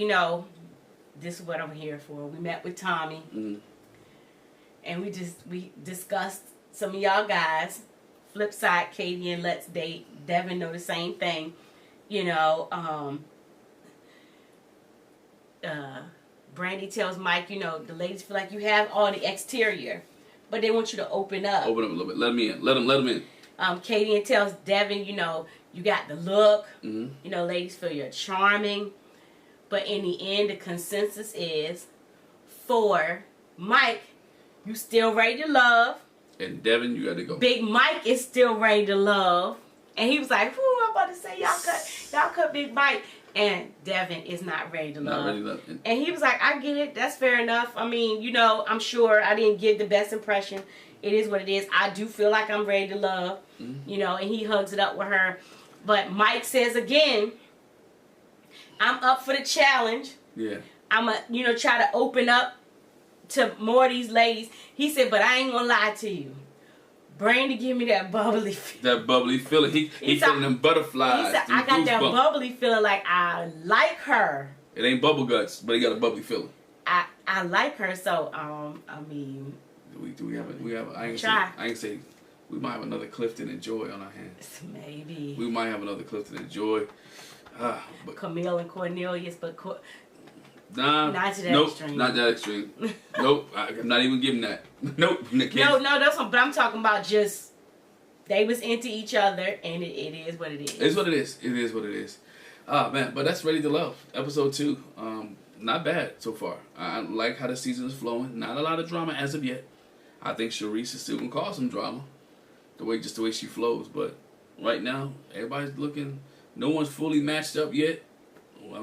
Speaker 1: this is what I'm here for. We met with Tommy. And we discussed some of y'all guys. Flip side, Katie and Let's Date. Devin know the same thing. Brandy tells Mike, the ladies feel like you have all the exterior, but they want you to open up.
Speaker 2: Open up a little bit. Let them in. Let them in.
Speaker 1: Katie tells Devin, you got the look. Ladies feel you're charming. But in the end, the consensus is for Mike, you still ready to love.
Speaker 2: And Devin, you got to go.
Speaker 1: Big Mike is still ready to love. And he was like, I'm about to say, y'all cut Big Mike. And Devin is not ready to love.
Speaker 2: Not ready to love.
Speaker 1: And he was like, I get it. That's fair enough. I mean, I'm sure I didn't give the best impression. It is what it is. I do feel like I'm ready to love. And he hugs it up with her. But Mike says again, I'm up for the challenge.
Speaker 2: Yeah.
Speaker 1: I'm a, try to open up to more of these ladies. He said, but I ain't gonna lie to you. Brandy give me that bubbly feeling. That bubbly feeling.
Speaker 2: He feeling them butterflies.
Speaker 1: He said, I got that bubbly feeling like I like her.
Speaker 2: It ain't bubble guts, but he got a bubbly feeling.
Speaker 1: I like her, so I mean.
Speaker 2: We have I ain't say we might have another Clifton and Joy on our hands.
Speaker 1: Maybe.
Speaker 2: We might have another Clifton and Joy.
Speaker 1: But Camille and Cornelius, but
Speaker 2: not
Speaker 1: to that extreme.
Speaker 2: Not that extreme. Nope, I'm not even giving that. Nope.
Speaker 1: No, that's what. But I'm talking about just they was into each other, and it is what it is.
Speaker 2: It's what it is. It is what it is. Man, but that's Ready to Love, episode 2. Not bad so far. I like how the season is flowing. Not a lot of drama as of yet. I think Sharice is still gonna cause some drama, the way she flows. But right now, everybody's looking. No one's fully matched up yet,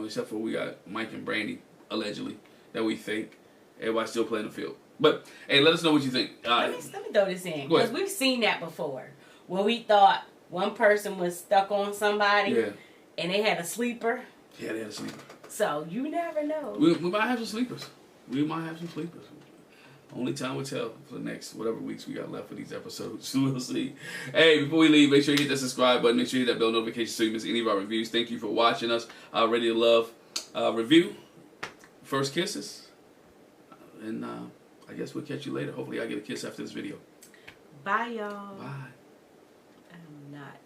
Speaker 2: except for we got Mike and Brandy, allegedly, that we think. Everybody's still playing the field. But, hey, let us know what you think.
Speaker 1: Let me throw this in, because we've seen that before, where we thought one person was stuck on somebody, and they had a sleeper.
Speaker 2: Yeah, they had a sleeper.
Speaker 1: So, you never know.
Speaker 2: We might have some sleepers. Only time will tell for the next whatever weeks we got left for these episodes. We'll see. Hey, before we leave, make sure you hit that subscribe button. Make sure you hit that bell notification so you miss any of our reviews. Thank you for watching us. Ready to Love review. First kisses. And I guess we'll catch you later. Hopefully I get a kiss after this video.
Speaker 1: Bye, y'all.
Speaker 2: Bye.
Speaker 1: I'm not.